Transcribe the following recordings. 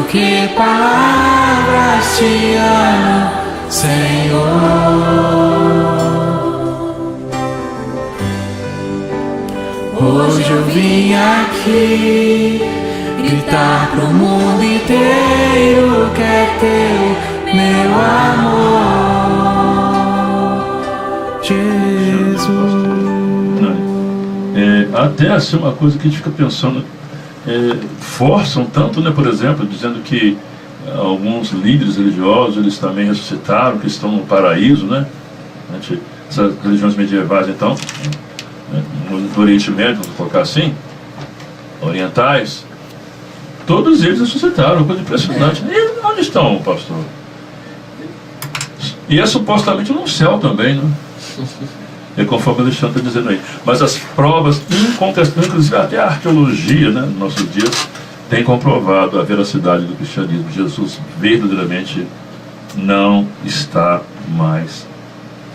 que palavras te amo, Senhor. Hoje eu vim aqui gritar pro mundo inteiro que é teu, meu amor, Jesus. Até assim uma coisa que a gente fica pensando, forçam tanto, né, por exemplo, dizendo que alguns líderes religiosos, eles também ressuscitaram, que estão no paraíso, né? Essas religiões medievais, então, no Oriente Médio, vamos colocar assim, orientais, todos eles ressuscitaram, coisa impressionante. E onde estão, pastor? E é supostamente no céu também, né? É conforme o Alexandre está dizendo aí. Mas as provas incontestáveis, inclusive até a arqueologia, né, nos nossos dias, tem comprovado a veracidade do cristianismo. Jesus verdadeiramente não está mais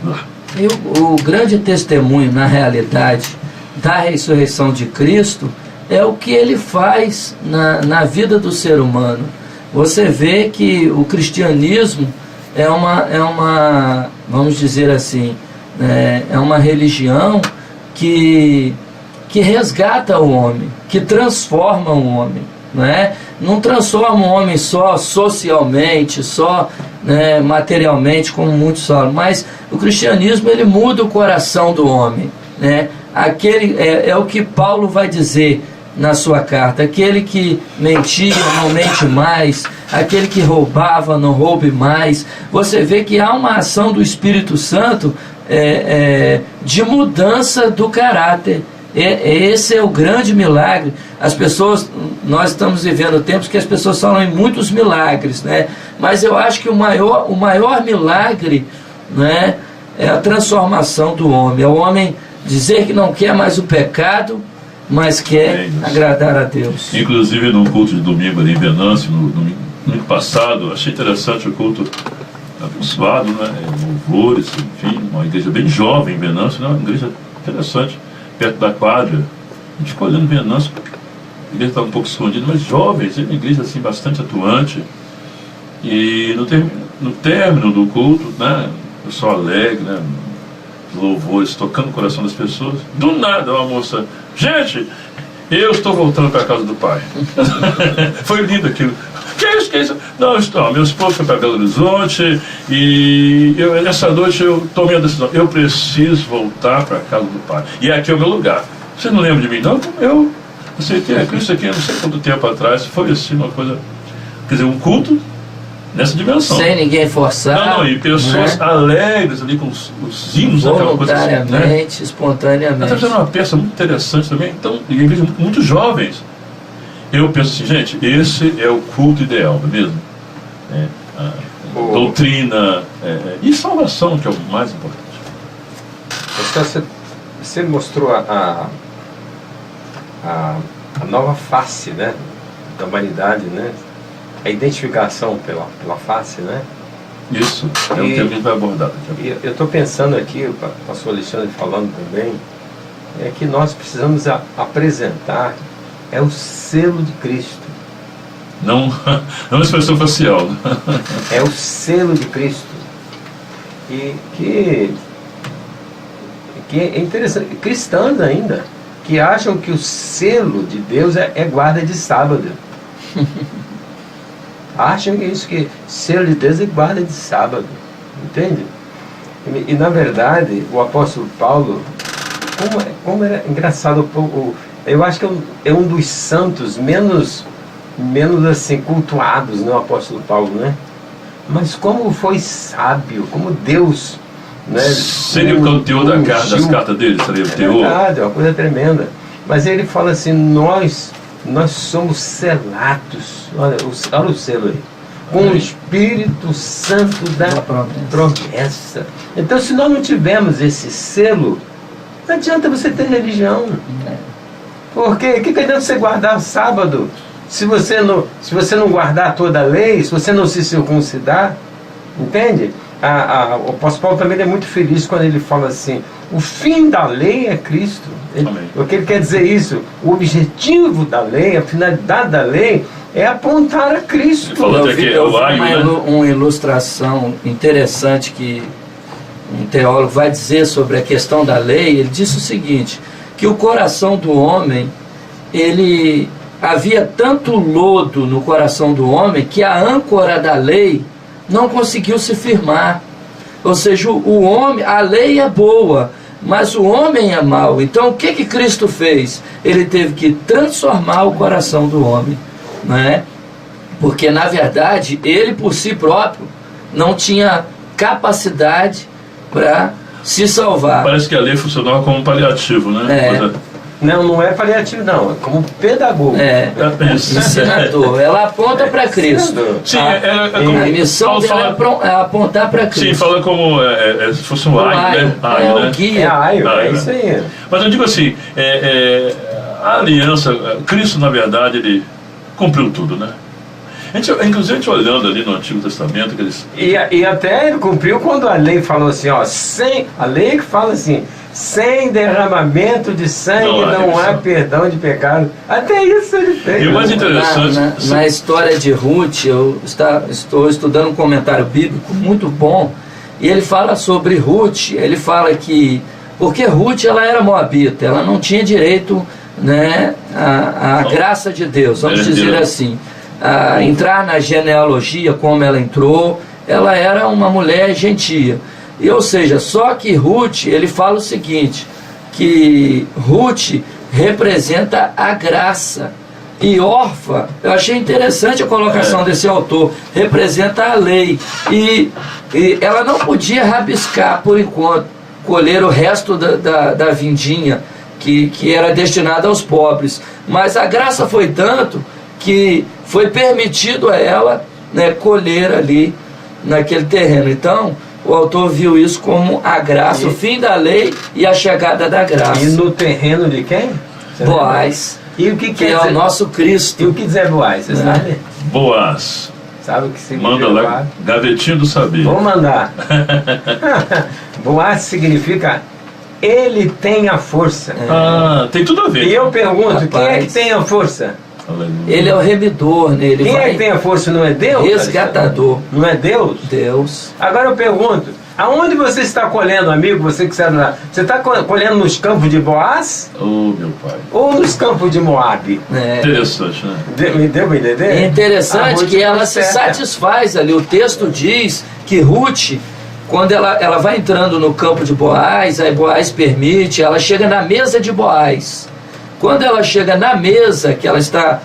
lá. E o grande testemunho, na realidade, da ressurreição de Cristo é o que ele faz na vida do ser humano. Você vê que o cristianismo é uma vamos dizer assim, é uma religião que resgata o homem, que transforma o homem, não transforma o homem só socialmente, só materialmente, como muitos falam, mas o cristianismo ele muda o coração do homem, aquele é o que Paulo vai dizer na sua carta: aquele que mentia não mente mais, aquele que roubava não roube mais. Você vê que há uma ação do Espírito Santo de mudança do caráter. Esse é o grande milagre. As pessoas, nós estamos vivendo tempos que as pessoas falam em muitos milagres, mas eu acho que o maior milagre, é a transformação do homem. É o homem dizer que não quer mais o pecado, mas quer agradar a Deus. Inclusive no culto de domingo ali em Venâncio, no domingo passado, achei interessante o culto abençoado, louvores, enfim, uma igreja bem jovem em Venâncio, uma igreja interessante, perto da quadra. A gente ficou olhando Venâncio, a igreja estava um pouco escondida, mas jovens, uma igreja assim bastante atuante. E no término do culto, o pessoal alegre, louvores tocando o coração das pessoas. Do nada uma moça: gente, eu estou voltando para a casa do pai. Foi lindo aquilo. Que é isso? Não, meu esposo foi para Belo Horizonte e nessa noite eu tomei a decisão: eu preciso voltar para a casa do pai, e aqui é o meu lugar. Você não lembra de mim? Não, eu aceitei a Cristo aqui, não sei quanto tempo atrás. Foi assim uma coisa, quer dizer, um culto nessa dimensão. Sem ninguém forçar. E pessoas alegres ali com os hinos, aquela coisa assim. Voluntariamente, espontaneamente. Está fazendo uma peça muito interessante também. Então, igrejas muito jovens. Eu penso assim, gente, esse é o culto ideal, não é mesmo? Doutrina e salvação, que é o mais importante. Você mostrou a nova face, da humanidade, a identificação pela face, Isso, é o que a gente vai abordar. Eu estou pensando aqui, o pastor Alexandre falando também, que nós precisamos apresentar o selo de Cristo. Não a expressão facial. É o selo de Cristo. E que é interessante, cristãos ainda, que acham que o selo de Deus é guarda de sábado. Acham que isso, que selo de Deus é guarda de sábado, entende? E na verdade, o apóstolo Paulo, como era engraçado, eu acho que é um dos santos menos assim cultuados, o apóstolo Paulo, mas como foi sábio, como Deus, seria o conteúdo das cartas dele, seria o teor? É uma coisa tremenda. Mas ele fala assim: nós somos selados, olha o selo aí, com o Espírito Santo da promessa. Então, se nós não tivermos esse selo, não adianta você ter religião. Porque o que adianta você guardar o sábado se você não guardar toda a lei, se você não se circuncidar? Entende? O apóstolo Paulo também é muito feliz quando ele fala assim: o fim da lei é Cristo. O que ele quer dizer isso? O objetivo da lei, a finalidade da lei é apontar a Cristo. Falou até que é eu o vi aio, né? uma ilustração interessante que um teólogo vai dizer sobre a questão da lei. Ele disse o seguinte, que o coração do homem, ele havia tanto lodo no coração do homem que a âncora da lei não conseguiu se firmar. Ou seja, o homem, a lei é boa, mas o homem é mau. Então o que Cristo fez? Ele teve que transformar o coração do homem, né? Porque na verdade ele por si próprio não tinha capacidade para se salvar. Parece que a lei funcionava como um paliativo, né? Não é paliativo, não, é como pedagogo. Ensinador. Ela aponta para Cristo. Sim, A missão dela é apontar para Cristo. Sim, fala como se fosse um aio, né? É o guia. É aio, é isso aí. Mas eu digo assim, a aliança, Cristo na verdade ele cumpriu tudo, né? Inclusive a gente olhando ali no Antigo Testamento que eles... E até ele cumpriu quando a lei falou assim, ó, a lei que fala assim, sem derramamento de sangue não há perdão de pecado. Até isso ele fez. E o mais interessante... Na história de Ruth, eu estou estudando um comentário bíblico muito bom, e ele fala sobre Ruth, ele fala que... Porque Ruth, ela era moabita, ela não tinha direito, né, à graça de Deus, vamos dizer assim. A entrar na genealogia como ela entrou, ela era uma mulher gentia. E, ou seja, só que Ruth, ele fala o seguinte, que Ruth representa a graça. E Orfa, eu achei interessante a colocação desse autor, representa a lei. E ela não podia rabiscar, por enquanto, colher o resto da vindinha que era destinada aos pobres. Mas a graça foi tanto que foi permitido a ela, né, colher ali naquele terreno. Então, o autor viu isso como a graça, o fim da lei e a chegada da graça. E no terreno de quem? Boaz. E o que é o nosso Cristo. E o que dizer Boaz? Você sabe? Boaz. Sabe o que significa? Manda lá, gavetinho do saber. Vou mandar. Boaz significa ele tem a força. Tem tudo a ver. E eu pergunto, quem é que tem a força? Ele é o remidor, né? Quem é que tem a força? Não é Deus? Resgatador. Não é Deus? Deus. Agora eu pergunto, aonde você está colhendo, amigo? Você que está lá, você está colhendo nos campos de Boaz? Oh, meu pai. Ou nos campos de Moabe? Interessante, né? Me deu para entender? É interessante que ela se satisfaz ali. O texto diz que Ruth, quando ela vai entrando no campo de Boaz, aí Boaz permite, ela chega na mesa de Boaz. Quando ela chega na mesa, que ela está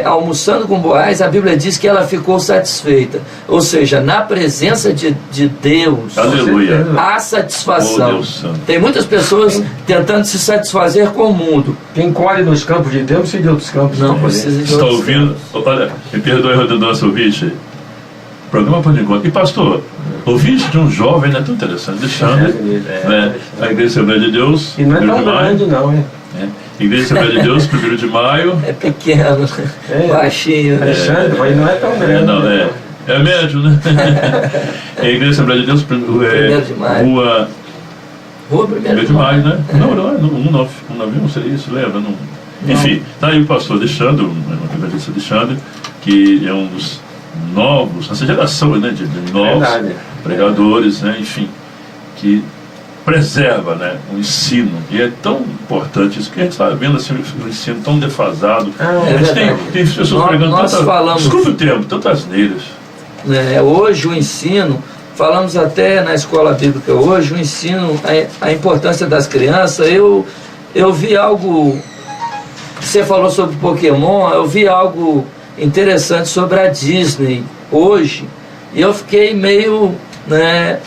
almoçando com Boaz, a Bíblia diz que ela ficou satisfeita. Ou seja, na presença de Deus, aleluia, há satisfação. Oh, Deus santo. Tem muitas pessoas tentando se satisfazer com o mundo. Quem colhe nos campos de Deus precisa de outros campos. Não precisa de Está outros ouvindo? campos. Olha, me perdoe a redundância, ouvinte. Programa Pão de Encontro. E pastor, ouvinte de um jovem, né? Tão interessante, deixando né? A Igreja Assembleia de Deus. E não é tão grande, não, hein? Igreja Assembleia de Deus, 1º de maio. É pequeno, baixinho. Alexandre, mas não é tão grande. Não, é médio, né? A Igreja Assembleia de Deus, 1º de maio. Rua 1º de maio, né? Não, 191 seria isso, lembra? Não. Enfim, tá aí o pastor Alexandre, o evangelista Alexandre, que é um dos novos, essa geração, né, de novos pregadores, né, enfim, que preserva, né, o ensino, e é tão importante isso, que a gente está vendo assim, um ensino tão defasado. A gente tem pessoas pregando desculpe o termo, tantas neiras. Hoje o ensino, falamos até na escola bíblica hoje, o ensino, a importância das crianças. Eu vi algo, você falou sobre Pokémon, eu vi algo interessante sobre a Disney hoje, e eu fiquei meio, né,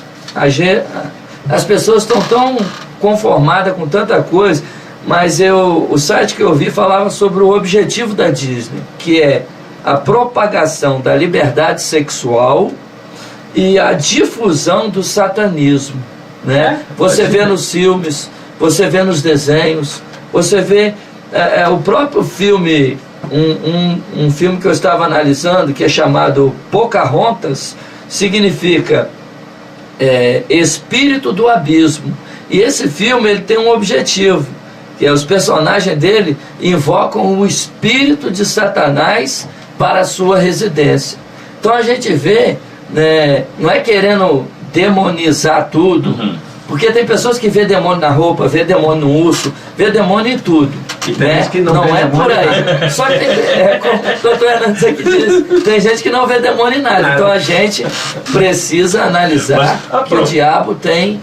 as pessoas estão tão conformadas com tanta coisa, mas o site que eu vi falava sobre o objetivo da Disney, que é a propagação da liberdade sexual e a difusão do satanismo, né? Você vê nos filmes, você vê nos desenhos, você vê o próprio filme, um filme que eu estava analisando, que é chamado Pocahontas, significa espírito do abismo. E esse filme ele tem um objetivo, que os personagens dele invocam o espírito de Satanás para a sua residência. Então a gente vê, né, não é querendo demonizar tudo, porque tem pessoas que vê demônio na roupa, vê demônio no urso, vê demônio em tudo. E tem né? gente que não vê é demônio por aí. Só que como o doutor Hernandes aqui diz, tem gente que não vê demônio em nada. Então a gente precisa analisar que o diabo tem,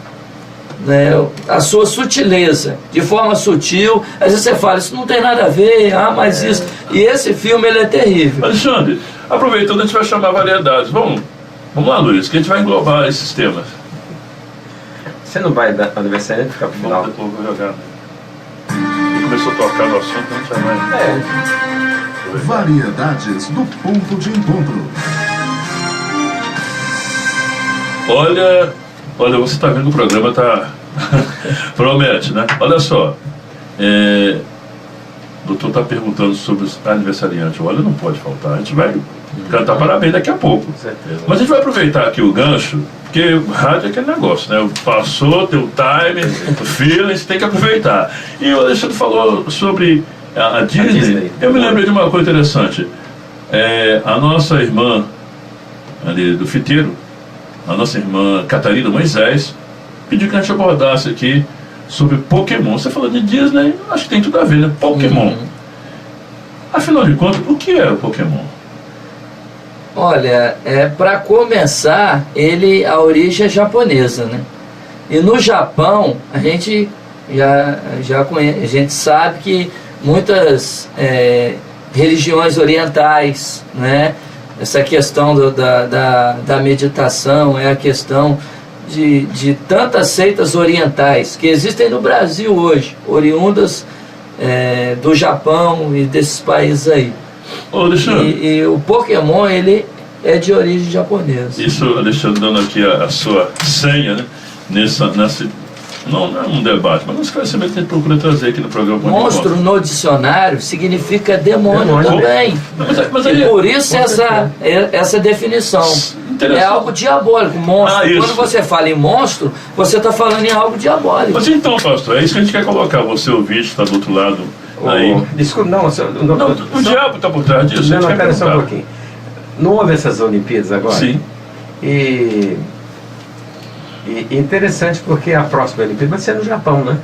né, a sua sutileza, de forma sutil. Às vezes você fala, isso não tem nada a ver, mas isso. E esse filme ele é terrível. Alexandre, aproveitando, a gente vai chamar variedades. Vamos lá, Luiz, que a gente vai englobar esses temas. Você não vai dar aniversário ficar pro final? Vou jogar. E começou a tocar no assunto, a gente já vai. Variedades do ponto de encontro. Olha, você está vendo que o programa tá promete, né? Olha só, o doutor está perguntando sobre os aniversariantes. Olha, não pode faltar. A gente vai cantar parabéns daqui a pouco. Com certeza. Mas a gente vai aproveitar aqui o gancho, porque o rádio é aquele negócio, né? Passou, tem o time, o feeling, você tem que aproveitar. E o Alexandre falou sobre a Disney. Eu me lembrei de uma coisa interessante. A nossa irmã ali do Fiteiro, a nossa irmã Catarina Moisés, pediu que a gente abordasse aqui sobre Pokémon. Você falou de Disney, acho que tem tudo a ver, né? Pokémon. Afinal de contas, o que é o Pokémon? Olha, para começar, a origem é japonesa, né? E no Japão, a gente já conhece, a gente sabe que muitas religiões orientais, né? Essa questão da meditação é a questão de tantas seitas orientais que existem no Brasil hoje, oriundas do Japão e desses países aí. Ô, Alexandre, e o Pokémon, ele é de origem japonesa. Isso, Alexandre, dando aqui a sua senha, né? Não é um debate, mas um esclarecimento que a gente procura trazer aqui no programa. Monstro no dicionário significa demônio também. Mas e por isso essa definição. É algo diabólico, monstro. Quando você fala em monstro, você está falando em algo diabólico. Mas então, pastor, é isso que a gente quer colocar. Você ouvinte está do outro lado aí. Desculpa, o diabo está por trás disso. Não, espera só um pouquinho. Não houve essas Olimpíadas agora? Sim. E interessante porque a próxima Olimpíada vai ser no Japão, né?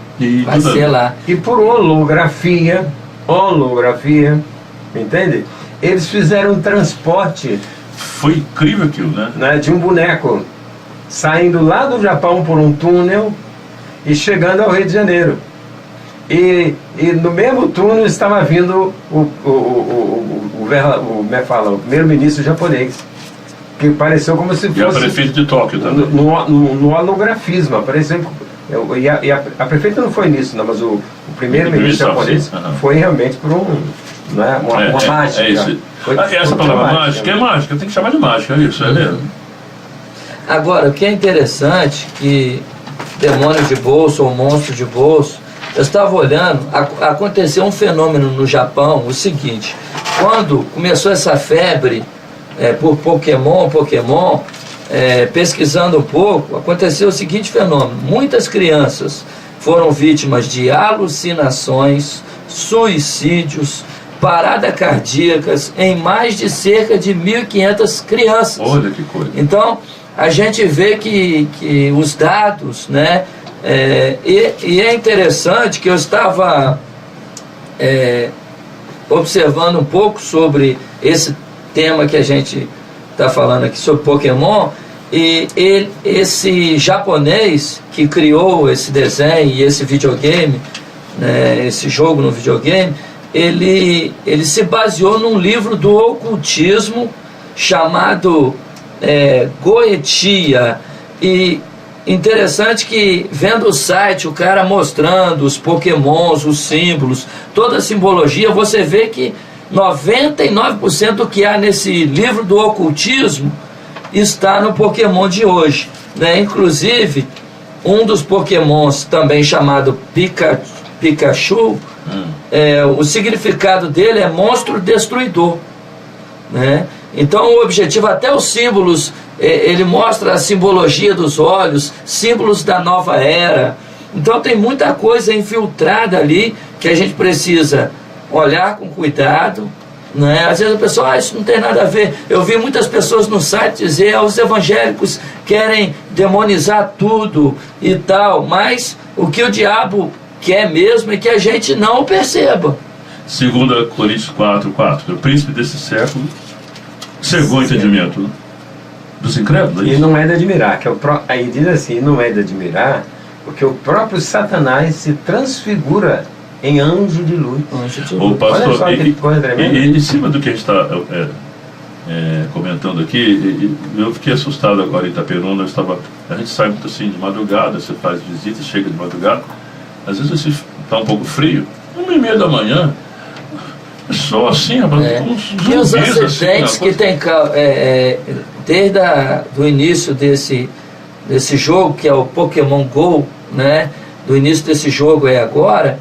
Vai ser lá. E por holografia, entende? Eles fizeram um transporte. Foi incrível aquilo, né? De um boneco saindo lá do Japão por um túnel e chegando ao Rio de Janeiro. E no mesmo túnel estava vindo o primeiro-ministro japonês, que pareceu como se fosse... E a prefeita de Tóquio também. No holografismo, apareceu... E a prefeita não foi nisso, não, mas o primeiro-ministro japonês foi realmente por uma mágica. É isso. Essa palavra mágica é mágica, tem que chamar de mágica, é isso, é mesmo. Agora, o que é interessante, que demônio de bolso ou monstro de bolso, eu estava olhando, aconteceu um fenômeno no Japão, o seguinte: quando começou essa febre por Pokémon, pesquisando um pouco, aconteceu o seguinte fenômeno: muitas crianças foram vítimas de alucinações, suicídios, paradas cardíacas em mais de cerca de 1.500 crianças. Olha que coisa. Então, a gente vê que os dados, né? E é interessante que eu estava observando um pouco sobre esse tema que a gente está falando aqui, sobre Pokémon, e esse japonês que criou esse desenho e esse videogame, né, esse jogo no videogame, ele se baseou num livro do ocultismo chamado Goetia. E interessante que, vendo o site, o cara mostrando os pokémons, os símbolos, toda a simbologia, você vê que 99% do que há nesse livro do ocultismo está no Pokémon de hoje, né? Inclusive, um dos pokémons, também chamado Pikachu, o significado dele é monstro destruidor, né? Então o objetivo, até os símbolos, ele mostra a simbologia dos olhos, símbolos da nova era. Então tem muita coisa infiltrada ali que a gente precisa olhar com cuidado Né? Às vezes a pessoa, isso não tem nada a ver. Eu vi muitas pessoas no site dizer, os evangélicos querem demonizar tudo e tal, mas o que o diabo quer mesmo é que a gente não o perceba. 2 Coríntios 4:4, o príncipe desse século cegou o entendimento, né, dos incrédulos. E não é de admirar, aí diz assim, não é de admirar, porque o próprio Satanás se transfigura em anjo de luz. O pastor, olha só que coisa tremenda. E em cima do que a gente está comentando aqui, eu fiquei assustado agora em Itaperuna. A gente sai muito assim de madrugada, você faz visitas, chega de madrugada, às vezes está um pouco frio, 1h30 da manhã, só assim, uns e os zumbis, acidentes assim, que tem desde do início desse jogo, que é o Pokémon GO, né? Do início desse jogo agora,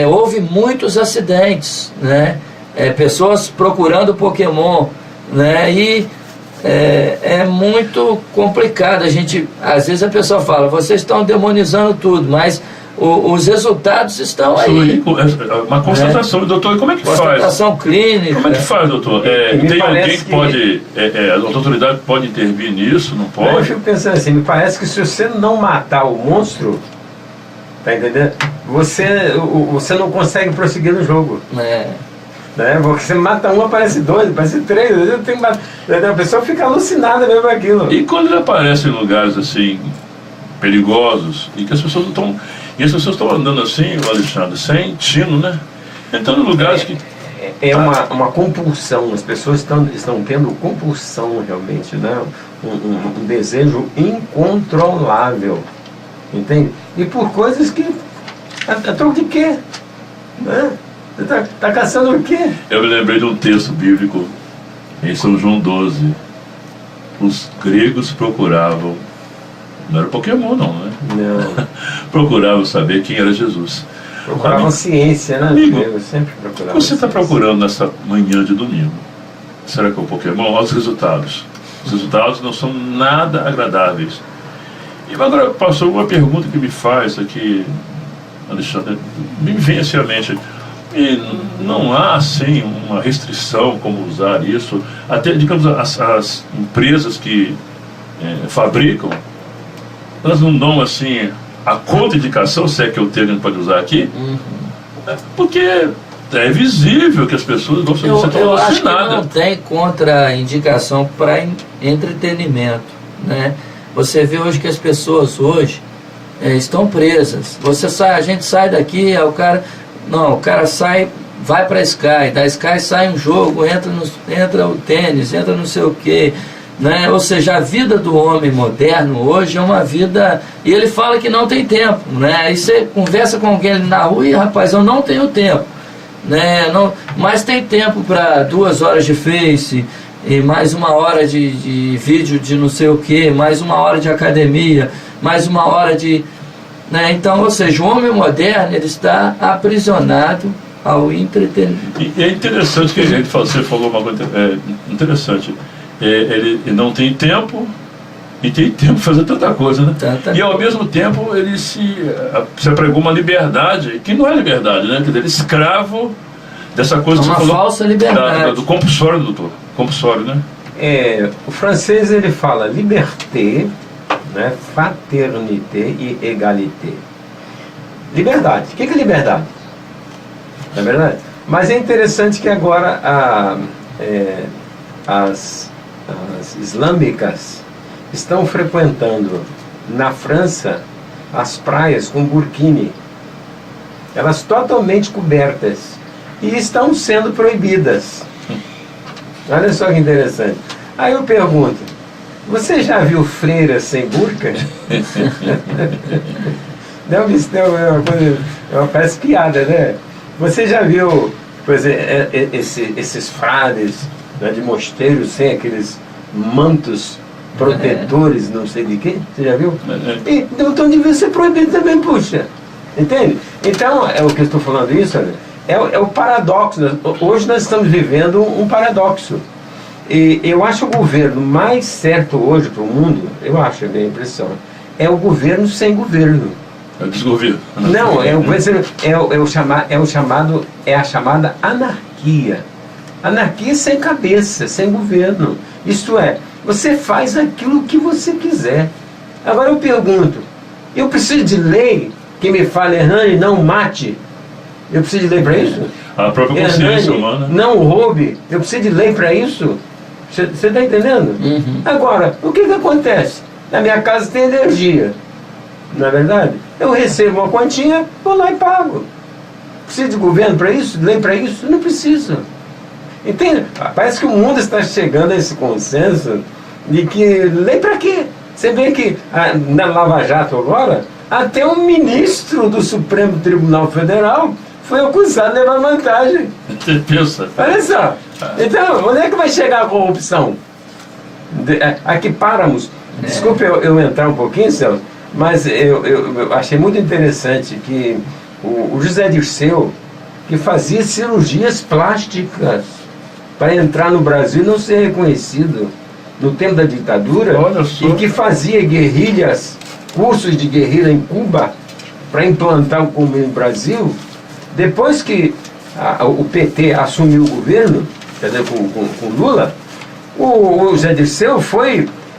houve muitos acidentes, né? Pessoas procurando Pokémon, né? E é muito complicado. Às vezes a pessoa fala, vocês estão demonizando tudo, mas os resultados estão aí. Uma constatação, doutor, como é que faz? Constatação clínica. Como é que faz, doutor? Tem alguém que pode, a autoridade pode intervir nisso, não pode? Eu fico pensando assim, me parece que se você não matar o monstro, tá entendendo? Você não consegue prosseguir no jogo. Né? Porque você mata um, aparece 2, aparece 3, a pessoa fica alucinada mesmo com aquilo. E quando ele aparece em lugares assim perigosos, e que as pessoas não estão. E as pessoas estão andando assim, Alexandre, sem tino, né? Entrando em lugares que. É uma compulsão, as pessoas estão tendo compulsão realmente, né? Um desejo incontrolável, entende? E por coisas que. A troco de quê? Né? Você tá caçando o quê? Eu me lembrei de um texto bíblico em São João 12. Os gregos procuravam. Não era Pokémon, não, né? Não. Procuravam saber quem era Jesus. Procuravam ciência, né? Amigo, eu sempre procurava. Você está procurando nessa manhã de domingo? Será que é o Pokémon? Olha os resultados. Os resultados não são nada agradáveis. E agora, pastor, uma pergunta que me faz aqui, Alexandre, me vem assim à mente. E não há, assim, uma restrição como usar isso? Até, digamos, as empresas que fabricam, elas não dão, assim, a contraindicação, se é que o termo pode usar aqui, porque é visível que as pessoas não estão vacinadas. Eu acho que não tem contraindicação para entretenimento, né? Você vê hoje que as pessoas estão presas. A gente sai daqui, o cara sai, vai para a Sky, da Sky sai um jogo, entra o tênis, entra não sei o quê, né? Ou seja, a vida do homem moderno hoje é uma vida, e ele fala que não tem tempo, né? Aí você conversa com alguém na rua e, rapaz, eu não tenho tempo, né? Mas tem tempo para 2 horas de Face, e mais 1 hora de vídeo de não sei o que, mais 1 hora de academia, mais 1 hora de... Né? Então, ou seja, o homem moderno ele está aprisionado ao entretenimento. E é interessante que você falou uma coisa interessante. Ele não tem tempo e tem tempo para fazer tanta coisa, né? E ao mesmo tempo ele se apregou uma liberdade que não é liberdade, né? Quer dizer, ele é escravo dessa coisa que você falou, falsa liberdade. Do compulsório, doutor. Compulsório, né? O francês ele fala liberté, né? Fraternité e égalité. Liberdade. O que é liberdade? Não é verdade? Mas é interessante que agora as islâmicas estão frequentando na França as praias com burkini, elas totalmente cobertas, e estão sendo proibidas. Olha só que interessante. Aí eu pergunto, você já viu freiras sem burca? Parece piada, né? Você já viu, por exemplo, esses frades, né, de mosteiro sem aqueles mantos protetores, não sei de quê? Você já viu? Então devia ser proibido também, puxa. Entende? Então, é o que eu estou falando isso, olha, é o paradoxo. Hoje nós estamos vivendo um paradoxo. E eu acho o governo mais certo hoje para o mundo, eu acho, é a minha impressão, é o governo sem governo. É o desgoverno. Não, é a chamada anarquia. Anarquia sem cabeça, sem governo. Isto é, você faz aquilo que você quiser. Agora eu pergunto, eu preciso de lei que me fale, Hernani, não mate? Eu preciso de lei para isso? A própria consciência Hernani, humana. não roube? Eu preciso de lei para isso? Você está entendendo? Agora, o que acontece? Na minha casa tem energia, não é verdade? Eu recebo uma quantia, vou lá e pago. Precisa de governo para isso? Lei para isso? Não precisa. Entende? Parece que o mundo está chegando a esse consenso de que lei para quê? Você vê que na Lava Jato agora, até um ministro do Supremo Tribunal Federal foi acusado de levar vantagem. Você pensa? Olha só. Então, onde é que vai chegar a corrupção? Aqui paramos. Desculpe eu entrar um pouquinho, Celso, mas eu achei muito interessante que o José Dirceu, que fazia cirurgias plásticas para entrar no Brasil e não ser reconhecido no tempo da ditadura, Olha só. e que fazia guerrilhas, cursos de guerrilha em Cuba para implantar o comunismo no Brasil, depois que o PT assumiu o governo, entendeu, com Lula, o José Dirceu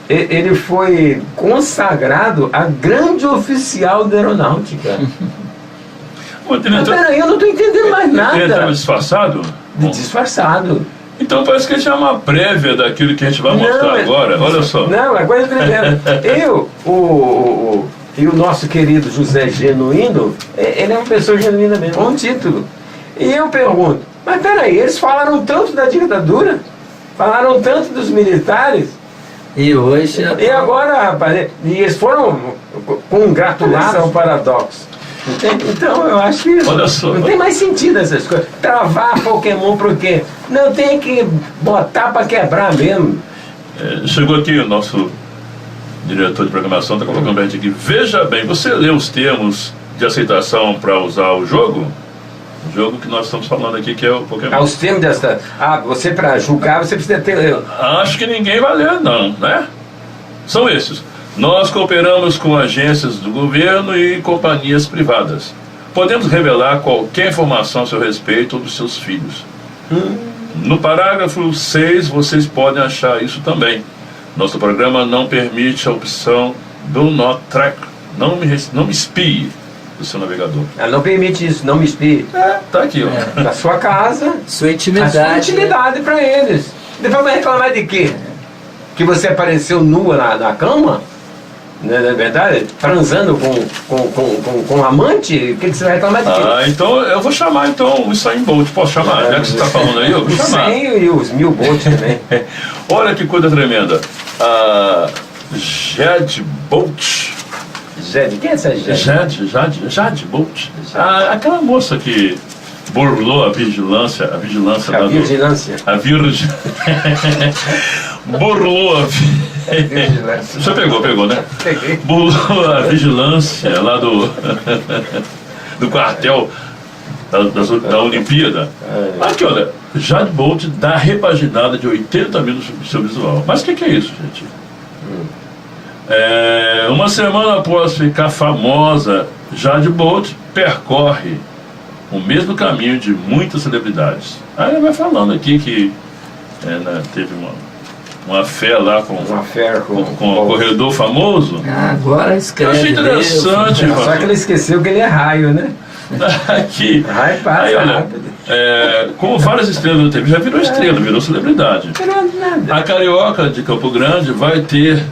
ele foi consagrado a grande oficial da aeronáutica. Mas peraí, eu não estou entendendo mais nada. Ele estava disfarçado? Disfarçado. Então parece que ele é uma prévia daquilo que a gente vai mostrar agora. Olha só. Não, é coisa primeiro. E o nosso querido José Genuíno, ele é uma pessoa genuína mesmo, com um título. E eu pergunto, mas peraí, eles falaram tanto da ditadura, falaram tanto dos militares, E hoje... e agora, rapaz, e eles foram congratulados ao paradoxo. Entende? Então eu acho que Olha só. não tem mais sentido essas coisas. Travar Pokémon por quê? Não, tem que botar para quebrar mesmo. Chegou aqui o nosso diretor de programação, está colocando pra gente aqui. Veja bem, você leu os termos de aceitação para usar o jogo? O jogo que nós estamos falando aqui, que é o Pokémon. Os termos dessa. Você para julgar, você precisa ter. Acho que ninguém vai ler, não, né? São esses. Nós cooperamos com agências do governo e companhias privadas. Podemos revelar qualquer informação a seu respeito ou dos seus filhos. No parágrafo 6, vocês podem achar isso também. Nosso programa não permite a opção do not track. Não me espie do seu navegador. Ela não permite isso, não me espie. Tá aqui, ó. Na sua casa, Sua a intimidade. sua intimidade para eles. Depois vai reclamar de quê? Que você apareceu nua na cama? Não é verdade? Transando com um amante? O que você vai reclamar de quê? Então eu vou chamar o Usain Bolt. Posso chamar? Já que você está falando aí, eu vou Os chamar. 100 e os 1000 volts também. Olha que coisa tremenda. Jade Bolt. Jade, quem é essa Jade? Jade Bolt. Aquela moça que burlou a vigilância A lá vigilância. a virgem. Burlou a Vigilância. Você pegou, né? Peguei. Burlou a vigilância lá do quartel da Olimpíada. Aqui, olha, Jade Bolt dá repaginada de 80 minutos do seu visual. Mas o que é isso, gente? Uma semana após ficar famosa, Jade Bolt percorre o mesmo caminho de muitas celebridades. Aí ela vai falando aqui que teve uma fé lá com o corredor famoso. Agora escreve. Eu achei interessante. Só que ele esqueceu que ele é raio, né? Aqui. Raio passa Aí, olha, rápido. como várias estrelas da TV, já virou estrela, virou celebridade. Não nada. A carioca de Campo Grande vai ter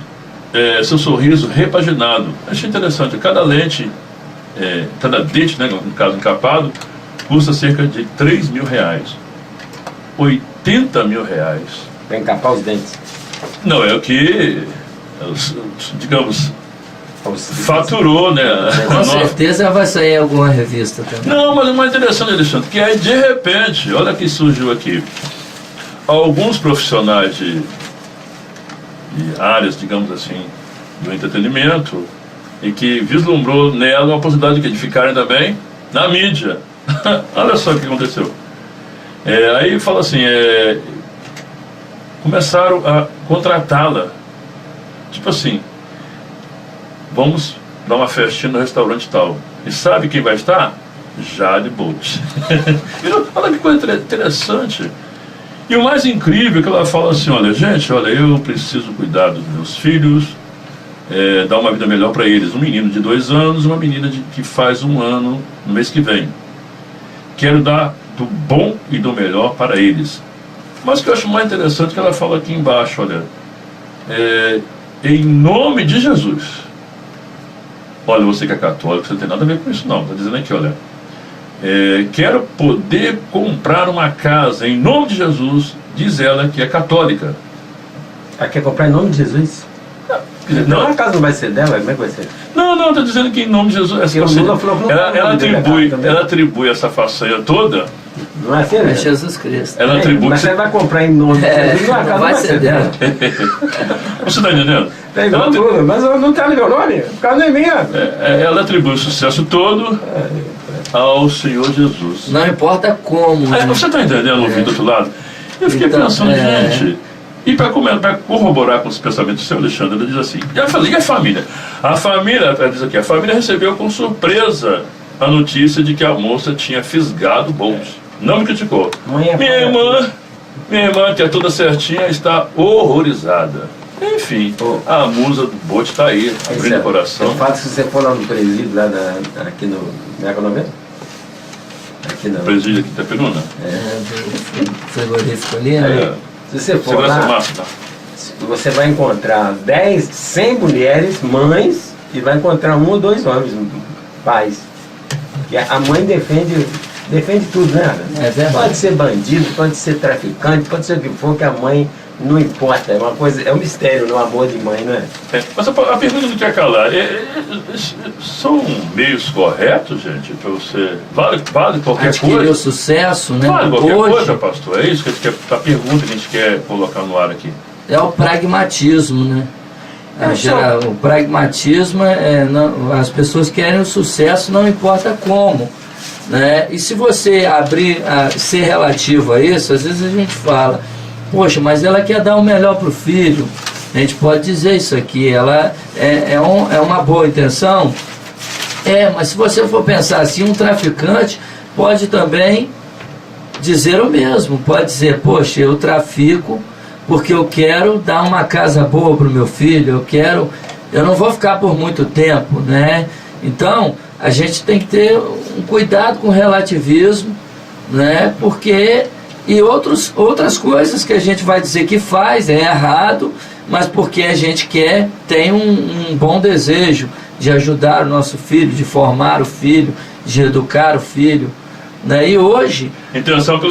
seu sorriso repaginado. Achei interessante. Cada dente, né, no caso encapado, custa cerca de R$3.000. R$80.000. Pra encapar os dentes. Não, é o que, digamos, faturou, né? Com certeza vai sair em alguma revista também. Não, mas o mais interessante, Alexandre, que aí de repente, olha que surgiu aqui, alguns profissionais de áreas, digamos assim, do entretenimento, e que vislumbrou nela uma possibilidade de ficarem também na mídia. Olha só o que aconteceu. Aí fala assim, começaram a contratá-la, tipo assim, vamos dar uma festinha no restaurante tal. E sabe quem vai estar? Jade Bolt. Olha que coisa interessante. E o mais incrível é que ela fala assim, olha, gente, olha, eu preciso cuidar dos meus filhos, dar uma vida melhor para eles. Um menino de 2 anos, uma menina que faz 1 ano no mês que vem. Quero dar do bom e do melhor para eles. Mas o que eu acho mais interessante é que ela fala aqui embaixo, olha, em nome de Jesus. Olha, você que é católico, você não tem nada a ver com isso não. Está dizendo aqui, olha, quero poder comprar uma casa em nome de Jesus, diz ela que é católica. Ela quer comprar em nome de Jesus? Não, a casa não vai ser dela, como é que vai ser? Não, está dizendo que em nome de Jesus. Ela atribui essa façanha toda. Não é assim, né? É Jesus Cristo. Ela atribui. Mas você vai comprar em nome de Jesus, a casa não vai ser dela. Você está entendendo? Mas eu não tenho meu nome, a casa não é minha. Ela atribui o sucesso todo ao Senhor Jesus. Não importa como. Né? Você está entendendo, ouvindo do outro lado? Eu fiquei pensando, gente. E para corroborar com os pensamentos do seu Alexandre, ele diz assim, e a família? A família, ela diz aqui, a família recebeu com surpresa a notícia de que a moça tinha fisgado o bolso. Não me criticou. Minha irmã, que é toda certinha, está horrorizada. Enfim, a musa do bote está aí, abrindo o coração. Eu falo que se você for lá no presídio, lá aqui no... Como é que é o nome mesmo? Aqui no presídio aqui da Peruna? Do frigorífico ali, né? Se você for lá, você vai encontrar 100 mulheres, mães, e vai encontrar 1 ou 2 homens, pais. E a mãe defende tudo, né? É verdade. Pode ser bandido, pode ser traficante, pode ser o que for, que a mãe não importa. É uma coisa, é um mistério no amor de mãe, não é? Mas a pergunta não quer calar. São meios corretos, gente, para você. Vale qualquer adquirir coisa? O sucesso, né? Vale qualquer Hoje, coisa, pastor? É isso que a gente quer, a pergunta que a gente quer colocar no ar aqui. é o pragmatismo, né? O pragmatismo as pessoas querem o sucesso, não importa como, né? E se você abrir ser relativo a isso, às vezes a gente fala, poxa, mas ela quer dar o melhor para o filho. A gente pode dizer isso aqui, ela é uma boa intenção, mas se você for pensar assim, um traficante pode também dizer o mesmo, pode dizer, poxa, eu trafico porque eu quero dar uma casa boa para o meu filho, eu não vou ficar por muito tempo, né? Então, a gente tem que ter um cuidado com o relativismo, né? Porque, e outras coisas que a gente vai dizer que faz, é errado, mas porque a gente tem um bom desejo de ajudar o nosso filho, de formar o filho, de educar o filho, né? E hoje,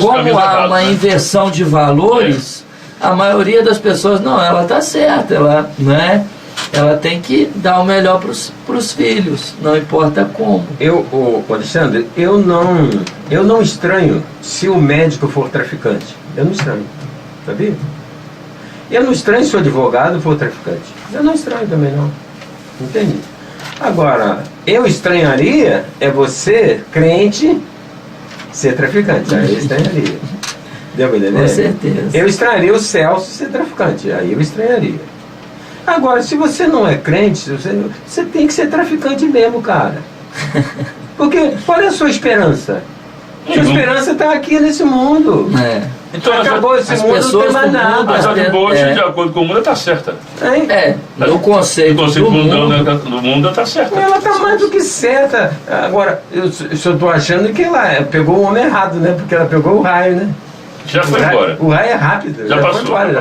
como há uma inversão de valores, a maioria das pessoas, não, ela está certa, ela tem que dar o melhor para os filhos, não importa como. Alexandre, eu não estranho se o médico for traficante. Eu não estranho, sabia? Eu não estranho se o advogado for traficante. Eu não estranho também, não. Entende? Agora, eu estranharia você, crente, ser traficante. Aí eu estranharia. Deu pra entender? Com certeza. Eu estranharia o Celso ser traficante. Aí eu estranharia. Agora, se você não é crente, você tem que ser traficante mesmo, cara. Porque qual é a sua esperança? Sua esperança está aqui nesse mundo. Então, acabou esse mundo, não tem mais nada. Mas a de hoje, de acordo com o mundo, está certa. No conceito do mundo está certa. Ela está mais do que certa. Agora, eu só estou achando que ela pegou o homem errado, né? Porque ela pegou o raio, né? Já foi embora. O raio é rápido. Já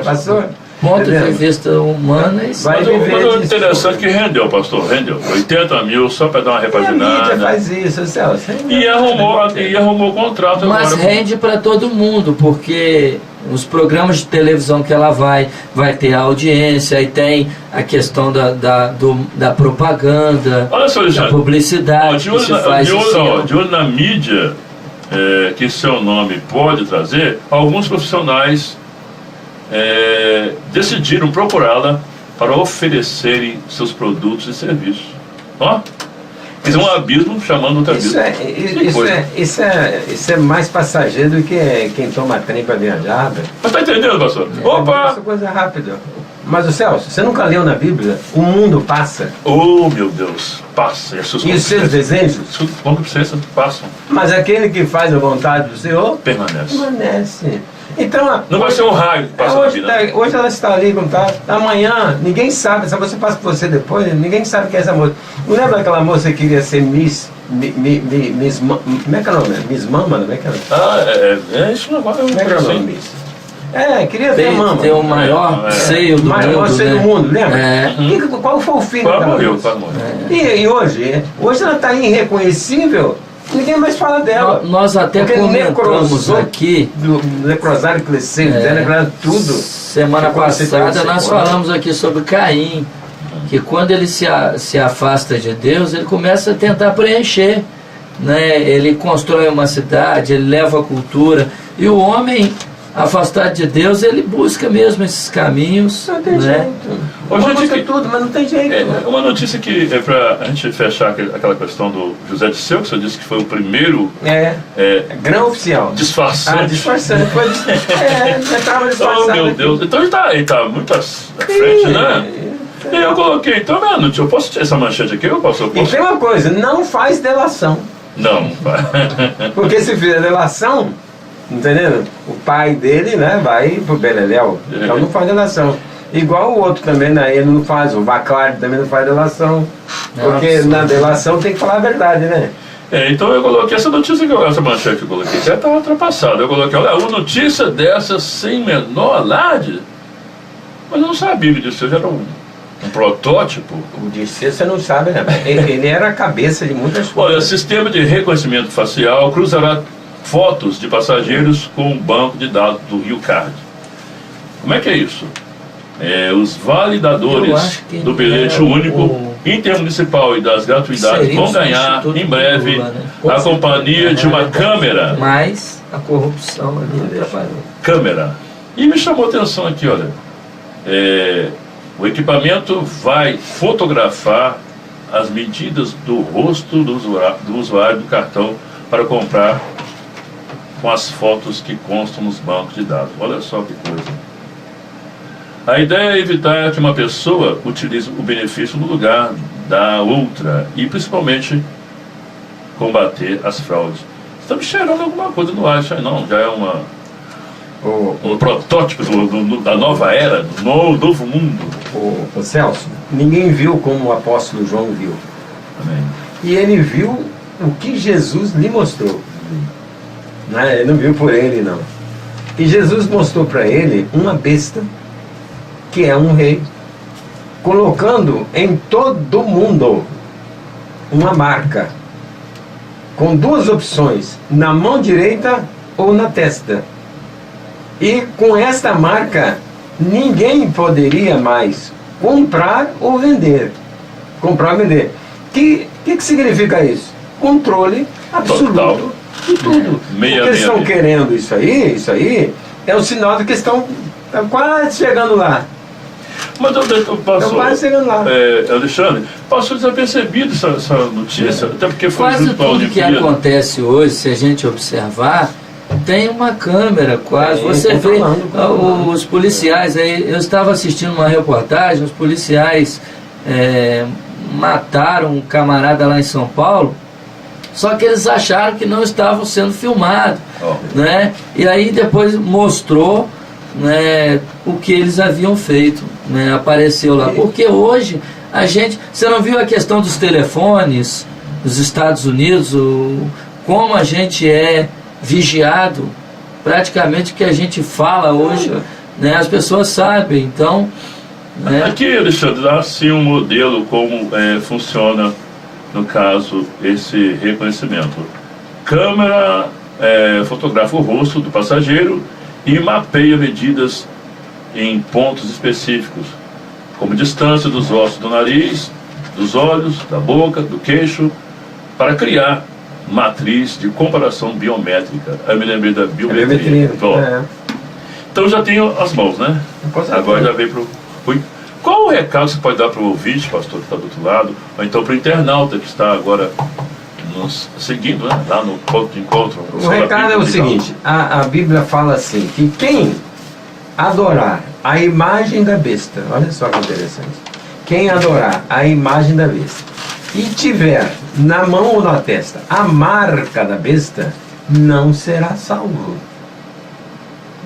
passou. Ponto de vista humano, mas o interessante é que rendeu, pastor, 80 mil só para dar uma repaginada. A mídia faz isso, Celso. E arrumou o contrato. Mas agora. Rende para todo mundo, porque os programas de televisão que ela vai ter a audiência, aí tem a questão da propaganda, olha só, da publicidade. De olho na mídia que seu nome pode trazer, alguns profissionais decidiram procurá-la para oferecerem seus produtos e serviços. Ó, isso é um abismo chamando outro abismo. Isso é mais passageiro do que quem toma trem para viajar. Mas tá entendendo, pastor? Opa! Essa coisa rápida. Mas o Celso, você nunca leu na Bíblia? O mundo passa. Oh, meu Deus, passa. E os seus desejos? Suas concupiscências passam. Mas aquele que faz a vontade do Senhor Permanece. permanece. Então, Não vai ser um raio que passa na hoje, vida. hoje ela está ali, como tá? Amanhã, ninguém sabe. Se você passa por você depois, ninguém sabe quem é essa moça. Não lembra daquela moça que queria ser Miss... como é que é o nome? Miss Mama? Como é que é o nome? Ah, isso não vai. Como é que é o nome? Miss? Queria ter mama. Ter o maior seio do Maior mundo, seio né? do mundo, lembra? É. Qual foi o filho Quase dela? morreu, quase morreu. E hoje? Hoje ela está irreconhecível. Ninguém mais fala dela. Nós até Porque comentamos necrosou aqui, do necrosário crescente, necrosário tudo. semana Ficou passada nós sequela. falamos aqui sobre Caim, que quando ele se afasta de Deus, ele começa a tentar preencher, né? Ele constrói uma cidade, ele leva a cultura, e o homem afastado de Deus, ele busca mesmo esses caminhos, Não tem né? jeito. Hoje Uma eu busca digo que- tudo, mas não tem jeito. Uma notícia que é para a gente fechar aquela questão do José de Seu, que você disse que foi o primeiro Grão oficial. disfarçante. Disfarçante. Já estava disfarçado. Oh, meu aqui. Deus. Então ele tá muito à frente, né? E eu coloquei, então, mano, eu posso tirar essa manchete aqui? Eu posso? E tem uma coisa, não faz delação. Não, pai. Porque se fizer delação, entendendo? O pai dele, né, vai pro Beleléu. Então não faz delação. Igual o outro também, né? Ele não faz, o Vaclar também não faz delação. Porque na delação tem que falar a verdade, né? Então eu coloquei essa notícia, essa manchete que eu coloquei, já estava ultrapassada. Eu coloquei, olha, uma notícia dessa sem menor alarde. Mas eu não sabia disso, eu já era um protótipo. O Dirceu você não sabe, né? Ele era a cabeça de muitas Olha, coisas. sistema de reconhecimento facial cruzará fotos de passageiros com o banco de dados do Rio Card. Como é que é isso? Os Eu validadores acho que do bilhete é único intermunicipal e das gratuidades seria vão o ganhar substituto em do breve Lula, né? Com a certeza. companhia de uma câmera. Mas a corrupção ali atrapalhou. Câmera. E me chamou a atenção aqui, olha. O equipamento vai fotografar as medidas do rosto do usuário do cartão para comprar com as fotos que constam nos bancos de dados. Olha só que coisa. A ideia é evitar que uma pessoa utilize o benefício no lugar da outra e principalmente combater as fraudes. Estamos cheirando alguma coisa no ar, isso aí não, já é um protótipo da nova era, do novo mundo. O Celso, ninguém viu como o apóstolo João viu. Amém. E ele viu o que Jesus lhe mostrou. Né? Ele não viu por ele, não. E Jesus mostrou para ele uma besta, que é um rei, colocando em todo mundo uma marca, com duas opções, na mão direita ou na testa. E com esta marca, ninguém poderia mais comprar ou vender. Comprar ou vender. Que significa isso? Controle absoluto Total. de tudo. Meia, Porque eles meia, estão meia. querendo isso aí é o sinal de que estão quase chegando lá. Mas eu Estão passou, quase chegando lá. Alexandre, passou desapercebido essa notícia, até porque foi Quase junto à tudo que Olimpíada. acontece hoje, se a gente observar, tem uma câmera quase. Você vê os policiais aí. Eu estava assistindo uma reportagem, os policiais mataram um camarada lá em São Paulo, só que eles acharam que não estavam sendo filmados, né? E aí depois mostrou, né, o que eles haviam feito, né? Apareceu lá. Porque hoje a gente... Você não viu a questão dos telefones nos Estados Unidos, como a gente é vigiado, praticamente o que a gente fala hoje, né, as pessoas sabem. Então, né? Aqui, Alexandre, dá sim um modelo como funciona, no caso, esse reconhecimento. Câmera fotografa o rosto do passageiro e mapeia medidas em pontos específicos, como distância dos ossos do nariz, dos olhos, da boca, do queixo, para criar matriz de comparação biométrica. Eu me lembrei da biometria. Então já tenho as mãos, né? Agora já veio para o... Qual o recado que você pode dar para o ouvinte, pastor, que está do outro lado, ou então para o internauta que está agora nos seguindo, né? Lá no ponto de encontro? O recado é o seguinte, a Bíblia fala assim, que quem adorar a imagem da besta, olha só que interessante. Quem adorar a imagem da besta e tiver na mão ou na testa a marca da besta, não será salvo.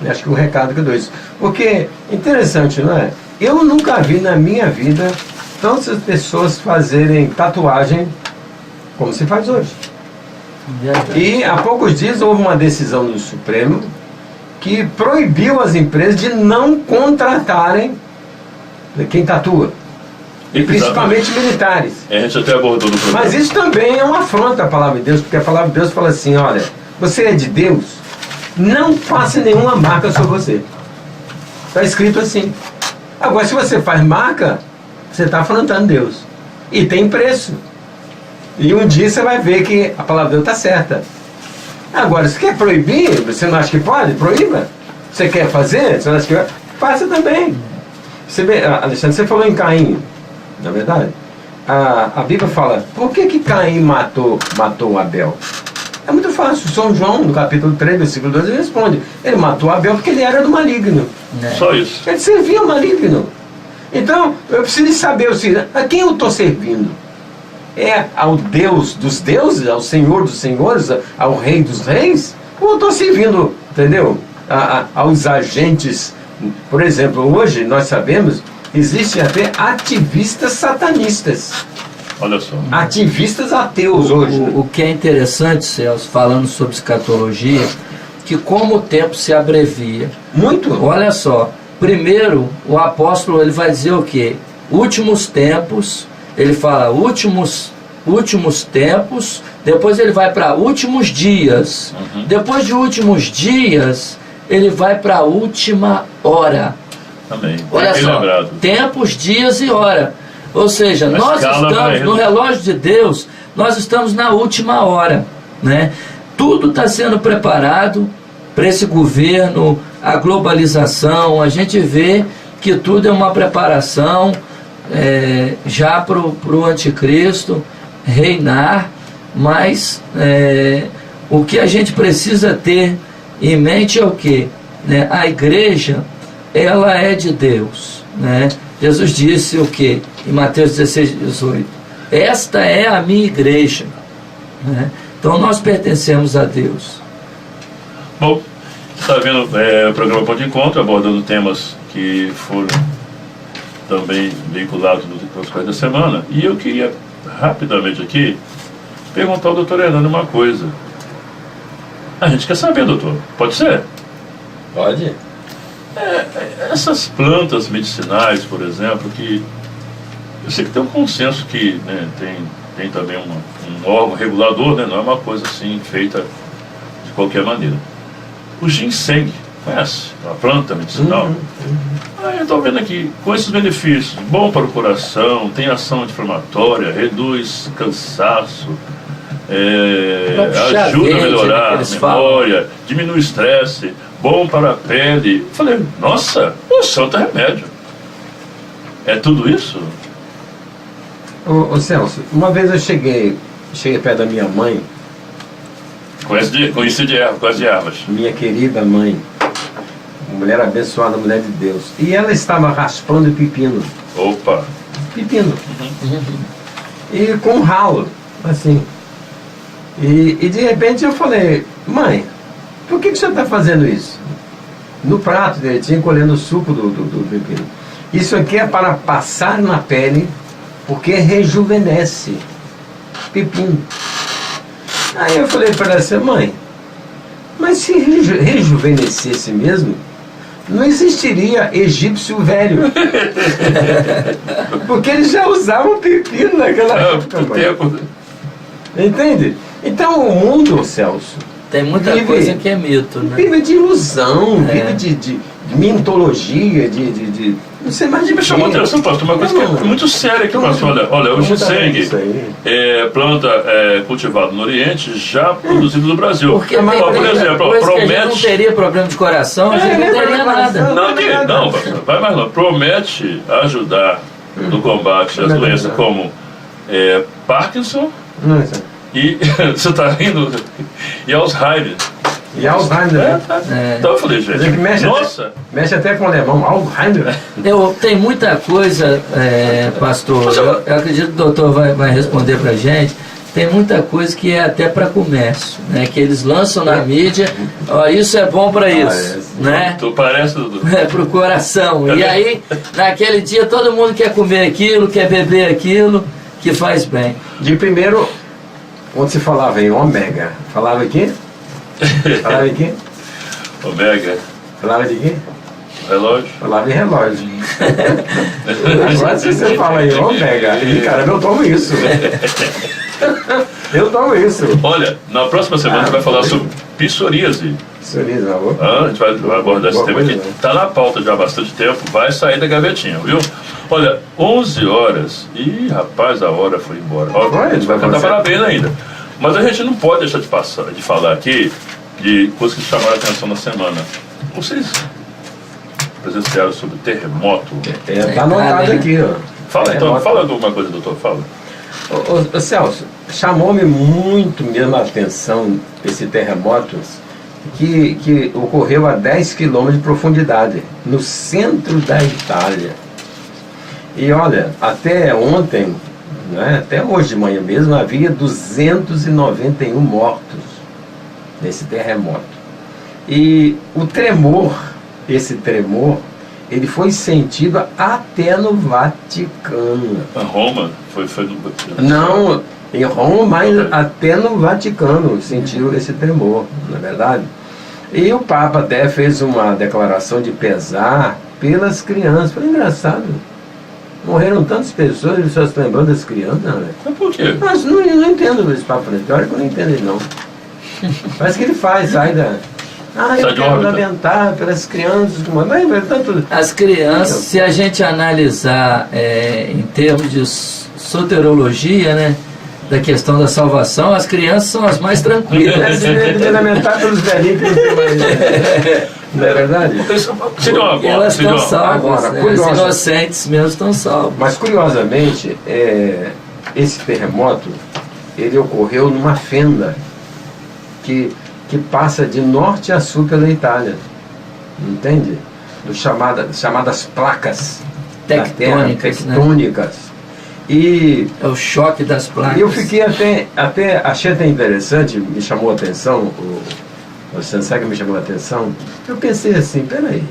Acho que o recado que eu dou isso. Porque, interessante, não é? Eu nunca vi na minha vida tantas pessoas fazerem tatuagem como se faz hoje. E há poucos dias houve uma decisão do Supremo que proibiu as empresas de não contratarem quem tatua. E principalmente militares. A gente até abordou no programa. Mas isso também é uma afronta à palavra de Deus, porque a palavra de Deus fala assim, olha, você é de Deus, não faça nenhuma marca sobre você. Está escrito assim. Agora, se você faz marca, você está afrontando Deus. E tem preço. E um dia você vai ver que a palavra de Deus está certa. Agora, se quer proibir, você não acha que pode? Proíba. Você quer fazer? Você não acha que vai? Faça também. Você vê, Alexandre, você falou em Caim, não é verdade? A Bíblia fala, por que Caim matou Abel? É muito fácil. São João, no capítulo 3, versículo 12, ele responde. Ele matou Abel porque ele era do maligno. Só isso. Ele servia o maligno. Então, eu preciso saber o seguinte, a quem eu estou servindo? É ao Deus dos deuses, ao Senhor dos senhores, ao Rei dos reis? Ou eu estou servindo, entendeu? Aos agentes. Por exemplo, hoje nós sabemos, existem até ativistas satanistas. Olha só. Ativistas ateus hoje. O que é interessante, Celso, falando sobre escatologia, que como o tempo se abrevia. Muito. Olha só, primeiro o apóstolo ele vai dizer o quê? Últimos tempos, ele fala últimos tempos, depois ele vai para últimos dias. Depois de últimos dias, ele vai para a última hora. Amém. Olha Bem só, lembrado. tempos, dias e hora. Ou seja, nós estamos no relógio de Deus, nós estamos na última hora, né? Tudo está sendo preparado para esse governo, a globalização. A gente vê que tudo é uma preparação já para o anticristo reinar, mas o que a gente precisa ter em mente é o quê? Né? A igreja, ela é de Deus, né? Jesus disse o quê? Em Mateus 16, 18. Esta é a minha igreja, né? Então nós pertencemos a Deus. Bom, você está vendo o programa Ponto de Encontro, abordando temas que foram também vinculados nas coisas da semana. E eu queria, rapidamente aqui, perguntar ao doutor Hernando uma coisa. A gente quer saber, doutor. Pode ser? Pode. Essas plantas medicinais, por exemplo, que eu sei que tem um consenso que, né, tem também um órgão regulador, né, não é uma coisa assim feita de qualquer maneira. O ginseng, conhece? Uma planta medicinal. Eu estou vendo aqui, com esses benefícios, bom para o coração, tem ação anti-inflamatória, reduz cansaço, ajuda a melhorar a memória, diminui o estresse, bom para a pele. Falei, nossa, o santo remédio. É tudo isso? Ô Celso, uma vez eu cheguei perto da minha mãe. Conheci de ervas. Minha querida mãe, mulher abençoada, mulher de Deus. E ela estava raspando pepino. Opa! Pepino. E com um ralo, assim. E de repente eu falei, mãe, por que o senhor está fazendo isso? No prato dele, tinha colhendo o suco do pepino. Isso aqui é para passar na pele, porque rejuvenesce. Pepino. Aí eu falei para ela assim, mãe, mas se rejuvenescesse mesmo, não existiria egípcio velho. Porque eles já usavam pepino naquela época. Entende? Então o mundo, Celso, tem muita coisa que é mito, né? Vive de ilusão, vive de mitologia, não sei mais de me chamou a atenção, pastor, uma coisa que é muito séria aqui, pastor. Olha, o ginseng é planta cultivada no Oriente, já produzido no Brasil. Porque, por exemplo, promete... que a gente não teria problema de coração, a gente não teria nada. Não, pastor, vai mais longe. Promete ajudar no combate às doenças como Parkinson e você está rindo, e Alzheimer. E Alzheimer, né? Então eu falei, gente, nossa! Mexe até com o alemão, Alzheimer. Tem muita coisa, pastor, eu acredito que o doutor vai responder pra gente. Tem muita coisa que é até para comércio, né? Que eles lançam na mídia, ó, isso é bom para isso, né? Tu parece, Dudu. Pro coração. E aí, naquele dia, todo mundo quer comer aquilo, quer beber aquilo, que faz bem. De primeiro, quando se falava em ômega, falava aqui? Falava aqui? Ômega. Falava de quê? Relógio. Falava em relógio. Agora se você fala em ômega, caramba, eu tomo isso. Eu tomo isso. Olha, na próxima semana a gente vai falar sobre psoríase. Psoríase, na boa. A gente vai abordar esse tema aqui. Está na pauta já há bastante tempo, vai sair da gavetinha, viu? Olha, 11 horas. Ih, rapaz, a hora foi embora. Ó, a gente vai cantar parabéns ainda. Mas a gente não pode deixar de falar aqui de coisas que chamaram a atenção na semana. Vocês presenciaram sobre o terremoto? Está anotado aqui, ó. Fala então, fala alguma coisa, doutor, fala. Ô Celso, chamou-me muito mesmo a atenção esse terremoto que ocorreu a 10 quilômetros de profundidade, no centro da Itália. E olha, até ontem, né, até hoje de manhã mesmo, havia 291 mortos nesse terremoto. E o tremor, esse tremor, ele foi sentido até no Vaticano. A Roma? Foi no... Não, em Roma, mas até no Vaticano sentiu esse tremor, não é verdade? E o Papa até fez uma declaração de pesar pelas crianças. Foi engraçado. Morreram tantas pessoas, ele só se lembrou das crianças, né? Mas por quê? Mas não entendo esse Papa, pior que eu não entendo ele não. Parece que ele sai da... eu quero lamentar pelas crianças. Mas tanto... As crianças, se a gente analisar em termos de soterologia, né, da questão da salvação, as crianças são as mais tranquilas. Deve lamentar pelos velhinhos que não tem mais. Não é verdade? Elas estão salvas, né? Os inocentes mesmo estão salvos. Mas curiosamente, esse terremoto, ele ocorreu numa fenda que passa de norte a sul pela Itália, entende? Chamadas placas tectônicas. E é o choque das placas. E eu fiquei achei até interessante, me chamou a atenção, você sabe que me chamou a atenção? Eu pensei assim, peraí,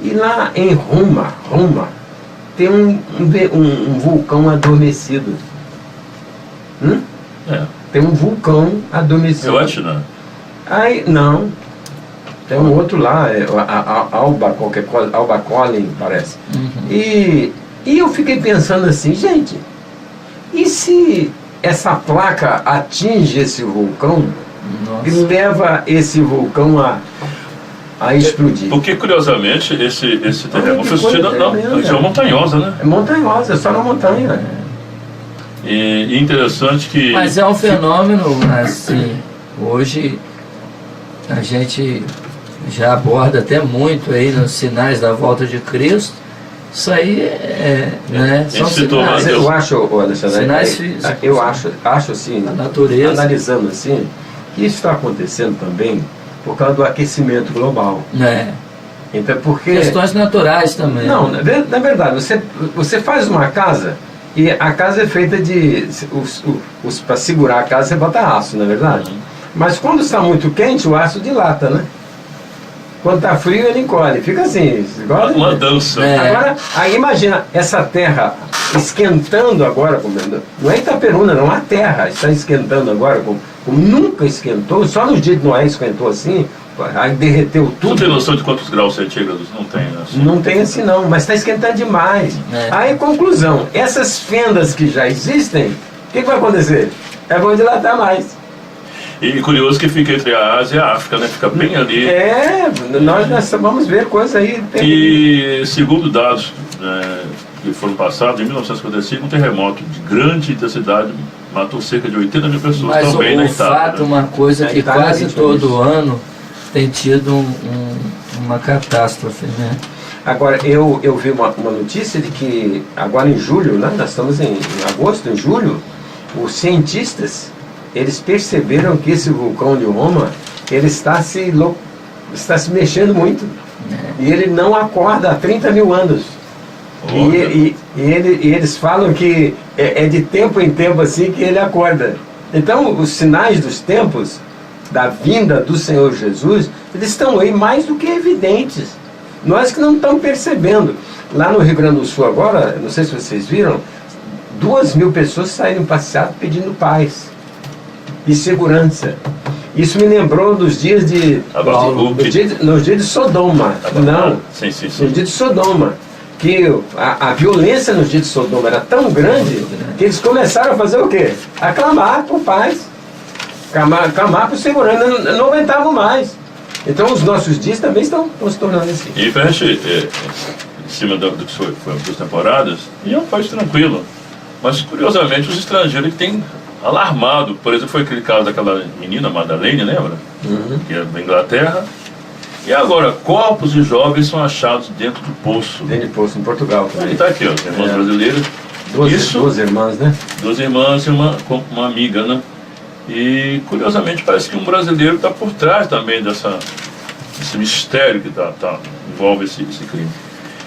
e lá em Roma tem um vulcão adormecido. Tem um vulcão adormecido. Eu acho não. Aí, não. Tem um outro lá, Alba Collin, parece. E eu fiquei pensando assim, gente, e se essa placa atinge esse vulcão e leva esse vulcão a explodir? Porque, curiosamente, esse terreno foi sucedido na região montanhosa, né? É montanhosa, é só na montanha. E interessante que... Mas é um fenômeno, assim, hoje a gente já aborda até muito aí nos sinais da volta de Cristo. Isso aí né, são sinais. Eu acho, Alexandre, sinais físicos, eu acho assim, a natureza, analisando assim, que isso está acontecendo também por causa do aquecimento global. Então, porque... Questões naturais também. Não, na verdade, você faz uma casa... E a casa é feita de... para segurar a casa você bota aço, não é verdade? Mas quando está muito quente, o aço dilata, né? Quando está frio, ele encolhe. Fica assim. Uma dança. Agora, aí imagina, essa terra esquentando agora, não é Itaperuna, não, a terra está esquentando agora, como nunca esquentou, só nos dias de Noé esquentou assim, aí derreteu tudo. Você tem noção de quantos graus centígrados? Não tem, né? Não tem assim não, mas está esquentando demais. Aí, conclusão, essas fendas que já existem, o que vai acontecer? Vão dilatar mais. E curioso que fica entre a Ásia e a África, né? Fica bem ali. Nós vamos ver coisa aí. E segundo dados que foram passados, em 1955, um terremoto de grande intensidade matou cerca de 80 mil pessoas. Mas também na Itália. Mas o fato, uma coisa que quase todo ano tem tido uma catástrofe, né? Agora, eu vi uma notícia de que agora em julho, né, nós estamos em agosto, em julho, os cientistas, eles perceberam que esse vulcão de Roma, ele está se mexendo muito. E ele não acorda há 30 mil anos. E eles falam que é de tempo em tempo assim que ele acorda. Então, os sinais dos tempos, da vinda do Senhor Jesus, eles estão aí mais do que evidentes. Nós que não estamos percebendo. Lá no Rio Grande do Sul agora, não sei se vocês viram, 2.000 pessoas saíram passear pedindo paz e segurança. Isso me lembrou dos dias de... nos dias de Sodoma. Não, nos dias de Sodoma. Que a violência nos dias de Sodoma era tão grande que eles começaram a fazer o quê? A clamar por paz. Clamar por segurança. Não aguentavam mais. Então os nossos dias também estão se tornando assim. E para a gente, em cima do que foi as 2 temporadas, e é um país tranquilo. Mas curiosamente os estrangeiros que têm alarmado. Por exemplo, foi aquele caso daquela menina, Madalene, lembra? Que é da Inglaterra. E agora, corpos de jovens são achados dentro do poço. Dentro do poço, em Portugal. Ele está aqui, ó, irmãs brasileiras. 12 irmãs, né? 12 irmãs e uma amiga, né? E, curiosamente, parece que um brasileiro está por trás também desse mistério que envolve esse crime.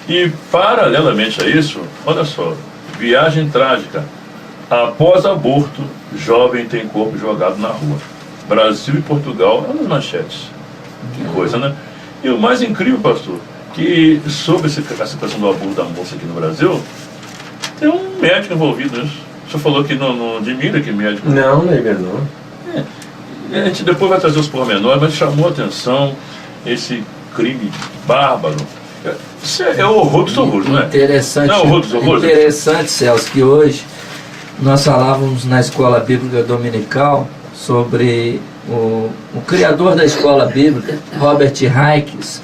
E, paralelamente a isso, olha só, viagem trágica. Após aborto, jovem tem corpo jogado na rua. Brasil e Portugal, é nas manchetes. Que coisa, né? E o mais incrível, pastor, que sobre essa questão do aborto da moça aqui no Brasil, tem um médico envolvido nisso. O senhor falou que não admira que médico... Não admira não. A gente depois vai trazer os pormenores, mas chamou a atenção esse crime bárbaro. Isso é o horror dos horrores, não é? Interessante, não é o horror dos horrores? Interessante, Celso, que hoje nós falávamos na Escola Bíblica Dominical sobre o criador da Escola Bíblica, Robert Hikes,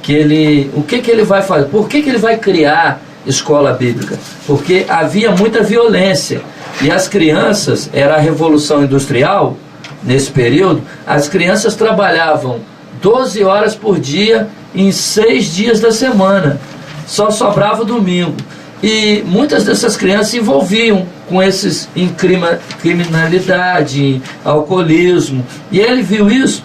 que o que ele vai fazer? Por que ele vai criar escola bíblica? Porque havia muita violência e as crianças, era a Revolução Industrial, nesse período, as crianças trabalhavam 12 horas por dia em 6 dias da semana, só sobrava o domingo. E muitas dessas crianças se envolviam com esses em criminalidade, em alcoolismo. E ele viu isso.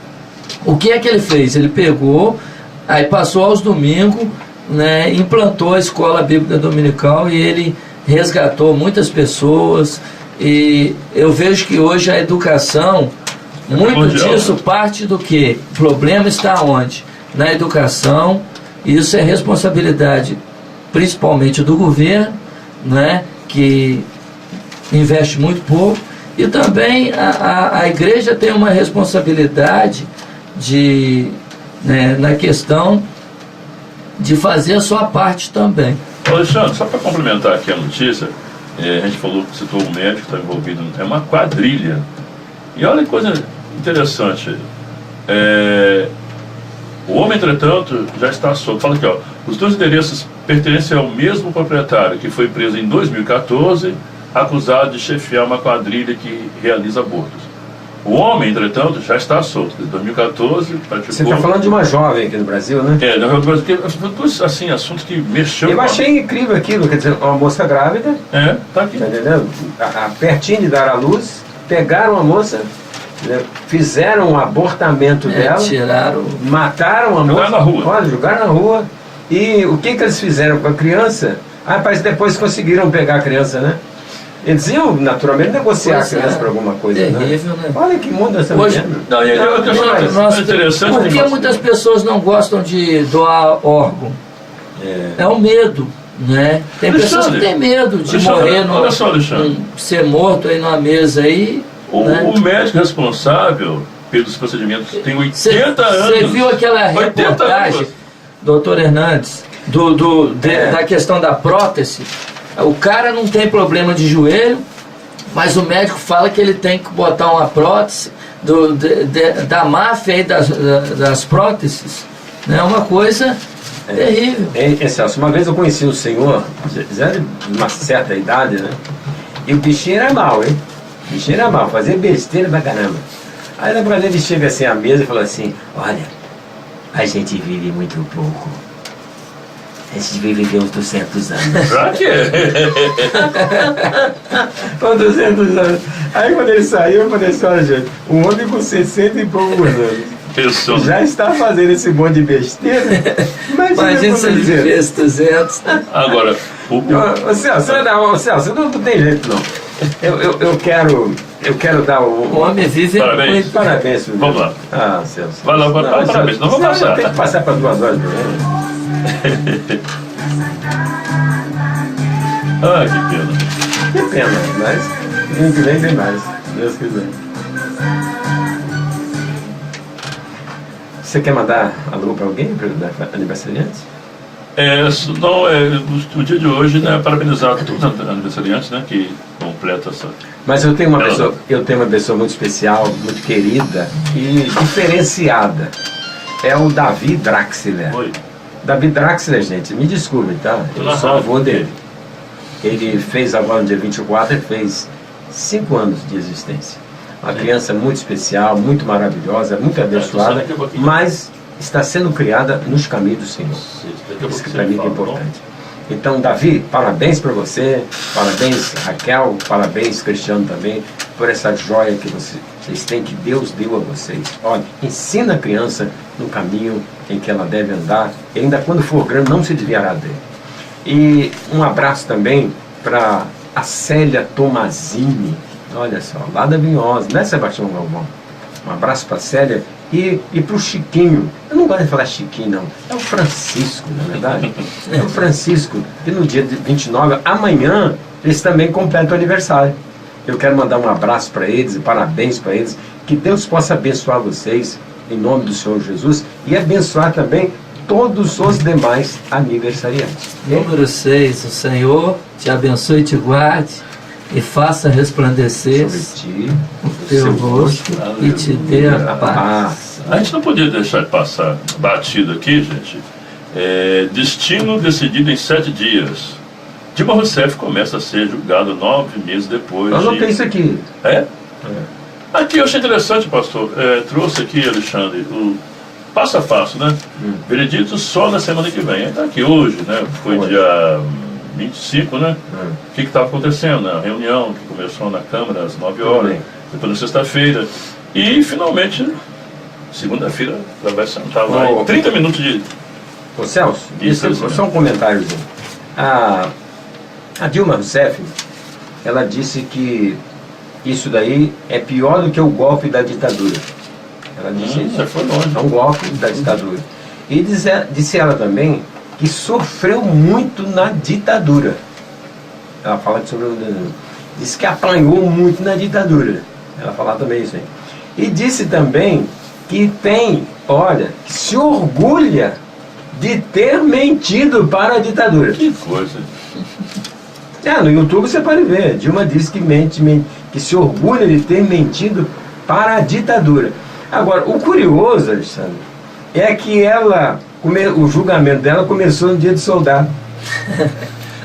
O que é que ele fez? Ele pegou, aí passou aos domingos, né, implantou a Escola Bíblica Dominical e ele resgatou muitas pessoas. E eu vejo que hoje a educação, muito disso parte do que? O problema está onde? Na educação. Isso é responsabilidade principalmente do governo, né, que investe muito pouco, e também a igreja tem uma responsabilidade na questão de fazer a sua parte também. Alexandre, só para complementar aqui a notícia, a gente falou, citou o médico que está envolvido, é uma quadrilha. E olha que coisa interessante, o homem, entretanto, já está solto. Fala aqui, ó, os 2 endereços pertencem ao mesmo proprietário, que foi preso em 2014, acusado de chefiar uma quadrilha que realiza abortos. O homem, entretanto, já está solto. Em 2014, praticou... Você está falando de uma jovem aqui no Brasil, né? No Rio Grande do Brasil, todos assim, assuntos que mexeu... Eu achei incrível aquilo, quer dizer, uma moça grávida... tá aqui. Tá entendendo? Pertinho de dar à luz, pegaram a moça... fizeram um abortamento dela, mataram a moça, jogaram na rua. Olha, jogaram na rua. E o que eles fizeram com a criança? Parece que depois conseguiram pegar a criança, né? Eles iam naturalmente negociar a criança para alguma coisa, terrível, né? Olha que mundo essa hoje, interessante. Por que muitas pessoas não gostam de doar órgão? É o medo, né? Tem pessoas que têm medo de morrer, ser morto aí numa mesa aí. O médico responsável pelos procedimentos tem 80 anos. Você viu aquela reportagem, doutor Hernandes, da questão da prótese? O cara não tem problema de joelho, mas o médico fala que ele tem que botar uma prótese da máfia aí das próteses. É uma coisa terrível. Celso, uma vez eu conheci um senhor, já de uma certa idade, né? E o bichinho era mau, hein? O bichinho era mau, fazia besteira pra caramba. Aí na verdade ele chega assim à mesa e fala assim: olha, a gente vive muito pouco. A gente vai viver uns 200 anos. Pra quê? Uns 200 anos. Aí quando ele saiu, eu falei assim: olha, gente, um homem com 60 e poucos anos. Pensou. já está fazendo esse monte de besteira. Imagina se ele fez 200. Agora, Ô, Celso, não tem jeito não. Eu quero dar O homem vive Parabéns. muito. parabéns, filho. Vamos lá. Ah, Celso. Vai lá, parabéns, não vou passar. Tem que passar para 2 horas do ano. Ah, que pena. Que pena, mas ano que vem tem mais, se Deus quiser. Você quer mandar alô para alguém, para aniversariante? O dia de hoje, né, parabenizar todos os aniversariantes, né, que completam essa... Mas eu tenho uma pessoa muito especial, muito querida e diferenciada. É o Davi Draxler. Oi. Davi Draxler, gente, me desculpe, tá? Eu sou avô dele. Ele fez agora no dia 24, ele fez 5 anos de existência. Uma criança muito especial, muito maravilhosa, muito abençoada, mas está sendo criada nos caminhos do Senhor. Isso que para mim é importante. Então, Davi, parabéns para você, parabéns Raquel, parabéns Cristiano também, por essa joia que vocês têm, que Deus deu a vocês. Olha, ensina a criança no caminho em que ela deve andar, e ainda quando for grande não se desviará dele. E um abraço também para a Célia Tomazini, olha só, lá da Vinhosa, né, Sebastião Galvão? Um abraço para a Célia e para o Chiquinho. Eu não gosto de falar Chiquinho, não. É o Francisco, na verdade. É o Francisco, que no dia 29, amanhã, eles também completam o aniversário. Eu quero mandar um abraço para eles e parabéns para eles. Que Deus possa abençoar vocês, em nome do Senhor Jesus, e abençoar também todos os demais aniversariantes. Número 6, o Senhor te abençoe e te guarde e faça resplandecer Sobre ti, o teu rosto e te dê a paz. A gente não podia deixar de passar batido aqui, gente. Destino decidido em 7 dias. Dilma Rousseff começa a ser julgado 9 meses depois. Eu anotei isso aqui. É? Aqui eu achei interessante, pastor. Trouxe aqui, Alexandre, o passo a passo, né? Veredito só na semana que vem. Está aqui hoje, né? Foi dia 25, né? O que estava acontecendo? A reunião que começou na Câmara às 9 horas, depois na sexta-feira. E finalmente, segunda-feira, ela vai sentar lá. 30 minutos de. Ô Celso, Isso, só um comentáriozinho. A Dilma Rousseff, ela disse que isso daí é pior do que o golpe da ditadura. Ela disse isso. Foi longe. É um golpe da ditadura. E disse ela também que sofreu muito na ditadura. Ela fala que sofreu na ditadura. Disse que apanhou muito na ditadura. Ela fala também isso aí. E disse também que que se orgulha de ter mentido para a ditadura. Que coisa. No YouTube você pode ver. Dilma disse que que se orgulha de ter mentido para a ditadura. Agora, o curioso, Alexandre, é que o julgamento dela começou no dia do soldado.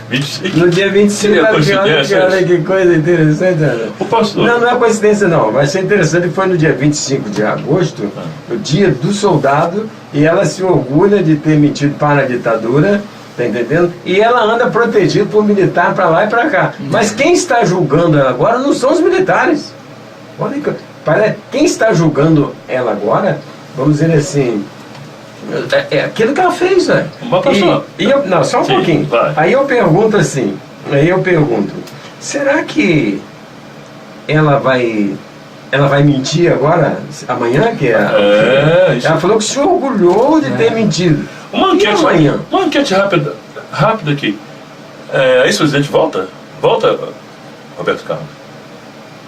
25. No dia 25, olha que coisa interessante. O pastor. Não é coincidência não. Vai ser interessante que foi no dia 25 de agosto, o dia do soldado, e ela se orgulha de ter mentido para a ditadura, tá entendendo? E ela anda protegida por militar para lá e para cá. Mas quem está julgando ela agora não são os militares. Olha que... Quem está julgando ela agora, vamos dizer assim, é aquilo que ela fez, né? Não, só um pouquinho. Vai. Aí eu pergunto assim, será que ela vai mentir agora, amanhã? Ela falou que se orgulhou de ter mentido. Uma enquete rápida aqui. A ex-presidente volta? Volta, Roberto Carlos?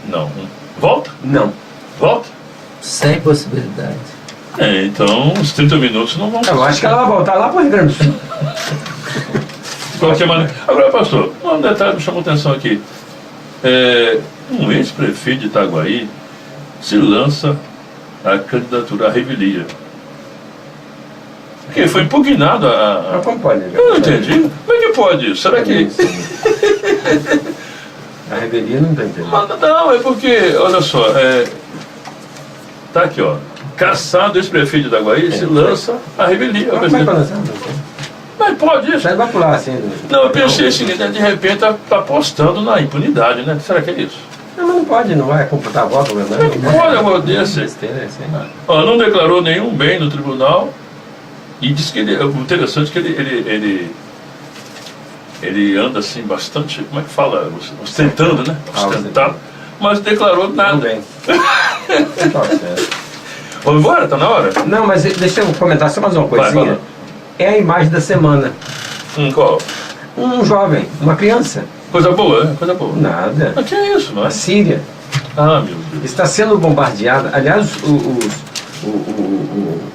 Não. Volta? Não. Volta? Sem possibilidade. Então os 30 minutos não vão. Eu acho que ela vai voltar lá para o Rio Grande do Sul. De qualquer maneira. Agora, pastor, um detalhe me chamou a atenção aqui. Um ex-prefeito de Itaguaí se lança a candidatura à revelia. Porque foi impugnado a. Como pode? Eu não entendi. Como é que pode isso? Será que. A revelia não tem entendendo. Não, é porque, olha só, tá aqui, ó. Caçado ex-prefeito de Itaguaí se lança a revelia. Mas como é para lançar? Mas pode isso. Vai pular assim. Não, eu pensei assim, de repente tá apostando na impunidade, né? Será que é isso? Não, mas não pode, não vai computar voto, não. Olha, amor desse. Besteira, assim. Ó, não declarou nenhum bem no tribunal e diz que ele, o interessante é que ele anda assim bastante, como é que fala? Ostentando, né? Ostentado, mas declarou Tudo nada. bem. Tá certo. Vamos embora? Tá na hora? Não, mas deixa eu comentar só mais uma Vai, coisinha. fala. É a imagem da semana. Qual? Um jovem, uma criança. Coisa boa, né? Coisa boa. Nada. Mas que é isso, não é? A Síria Ah, meu Deus. está sendo bombardeada. Aliás,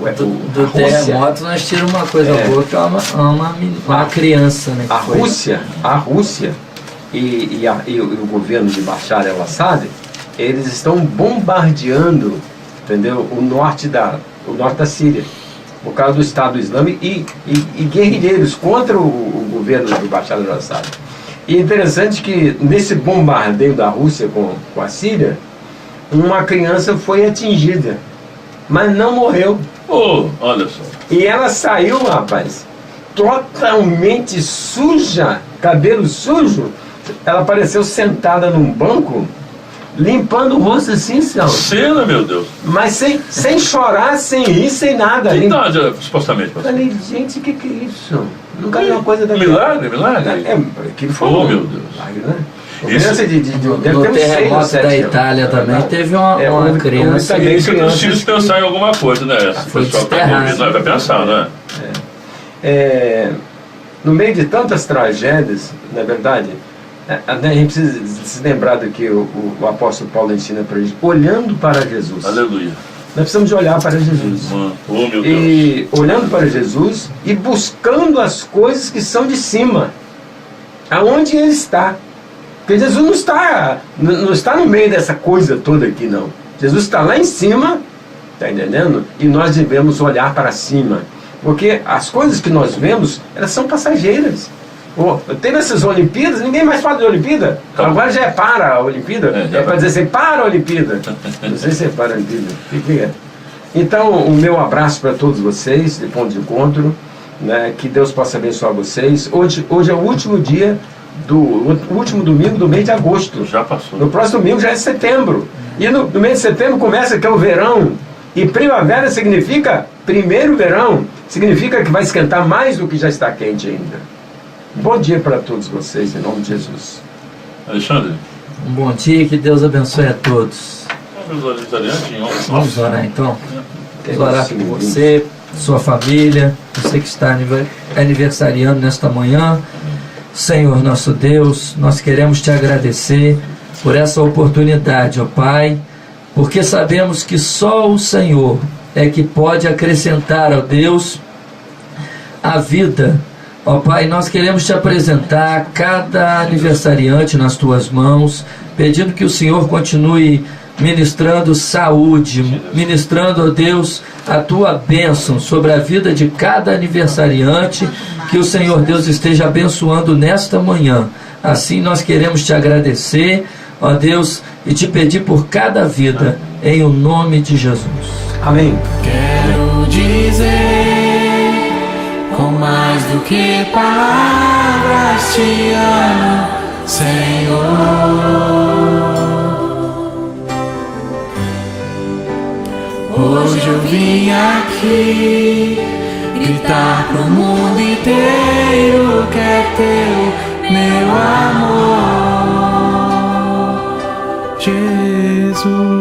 a Do Rússia, terremoto nós tiramos uma coisa É. boa, que é uma criança, né? que a foi- Rússia e o governo de Bashar al-Assad, eles estão bombardeando, entendeu, o norte da Síria, por causa do Estado Islâmico e guerrilheiros contra o governo de Bashar al-Assad. E é interessante que nesse bombardeio da Rússia com a Síria, uma criança foi atingida, mas não morreu. Oh, olha só. E ela saiu, rapaz, totalmente suja, cabelo sujo. Ela apareceu sentada num banco, limpando o rosto assim, Céu. Cena, meu Deus. Mas sem chorar, sem rir, sem nada. Que idade, supostamente, Eu pastor? falei, gente, o que é isso? Nunca vi uma coisa da Milagre, milagre. Aquilo foi Oh, um meu Deus. milagre, né? Uma Isso- criança deve No ter uns 6 ou terremoto 7 da anos. Itália também Né? teve uma houve criança. também Isso que os crianças filhos pensar em alguma coisa, né? Esse Foi pessoal que tá desterrado. envolvido, não é pra pensar, né? No meio de tantas tragédias, na verdade, a gente precisa se lembrar do que o apóstolo Paulo ensina para a gente, olhando para Jesus. Aleluia. Nós precisamos de olhar para Jesus. Mano, oh, meu Deus. E olhando para Jesus e buscando as coisas que são de cima, aonde Ele está. Porque Jesus não está no meio dessa coisa toda aqui, não. Jesus está lá em cima, está entendendo? E nós devemos olhar para cima. Porque as coisas que nós vemos, elas são passageiras. Teve essas Olimpíadas, ninguém mais fala de Olimpíada. Agora já é para a Olimpíada. já É para dizer assim, para a Olimpíada. Não sei se é para a Olimpíada. O que é? Então, o meu abraço para todos vocês, de ponto de encontro. Né? Que Deus possa abençoar vocês. Hoje é o último dia, o último domingo do mês de agosto. Já passou. No próximo domingo já é setembro. E no mês de setembro começa que é o verão. E primavera significa primeiro verão. Significa que vai esquentar mais do que já está quente ainda. Bom dia para todos vocês, em nome de Jesus. Alexandre, Um bom dia, que Deus abençoe a todos. vamos orar adiante em honra. Vamos orar então. Que Vamos orar Deus por te você, sua família, você que está aniversariando nesta manhã. Senhor nosso Deus, nós queremos te agradecer por essa oportunidade, ó Pai, porque sabemos que só o Senhor é que pode acrescentar, ó Deus, a vida. Ó Pai, nós queremos te apresentar cada aniversariante nas tuas mãos, pedindo que o Senhor continue ministrando saúde, ministrando, ó Deus, a tua bênção sobre a vida de cada aniversariante, que o Senhor Deus esteja abençoando nesta manhã. Assim nós queremos te agradecer, ó Deus, e te pedir por cada vida, em o nome de Jesus. Amém. Quero dizer, com mais do que palavras, te amo, Senhor. Hoje eu vim aqui gritar pro mundo inteiro que é teu, meu amor, Jesus.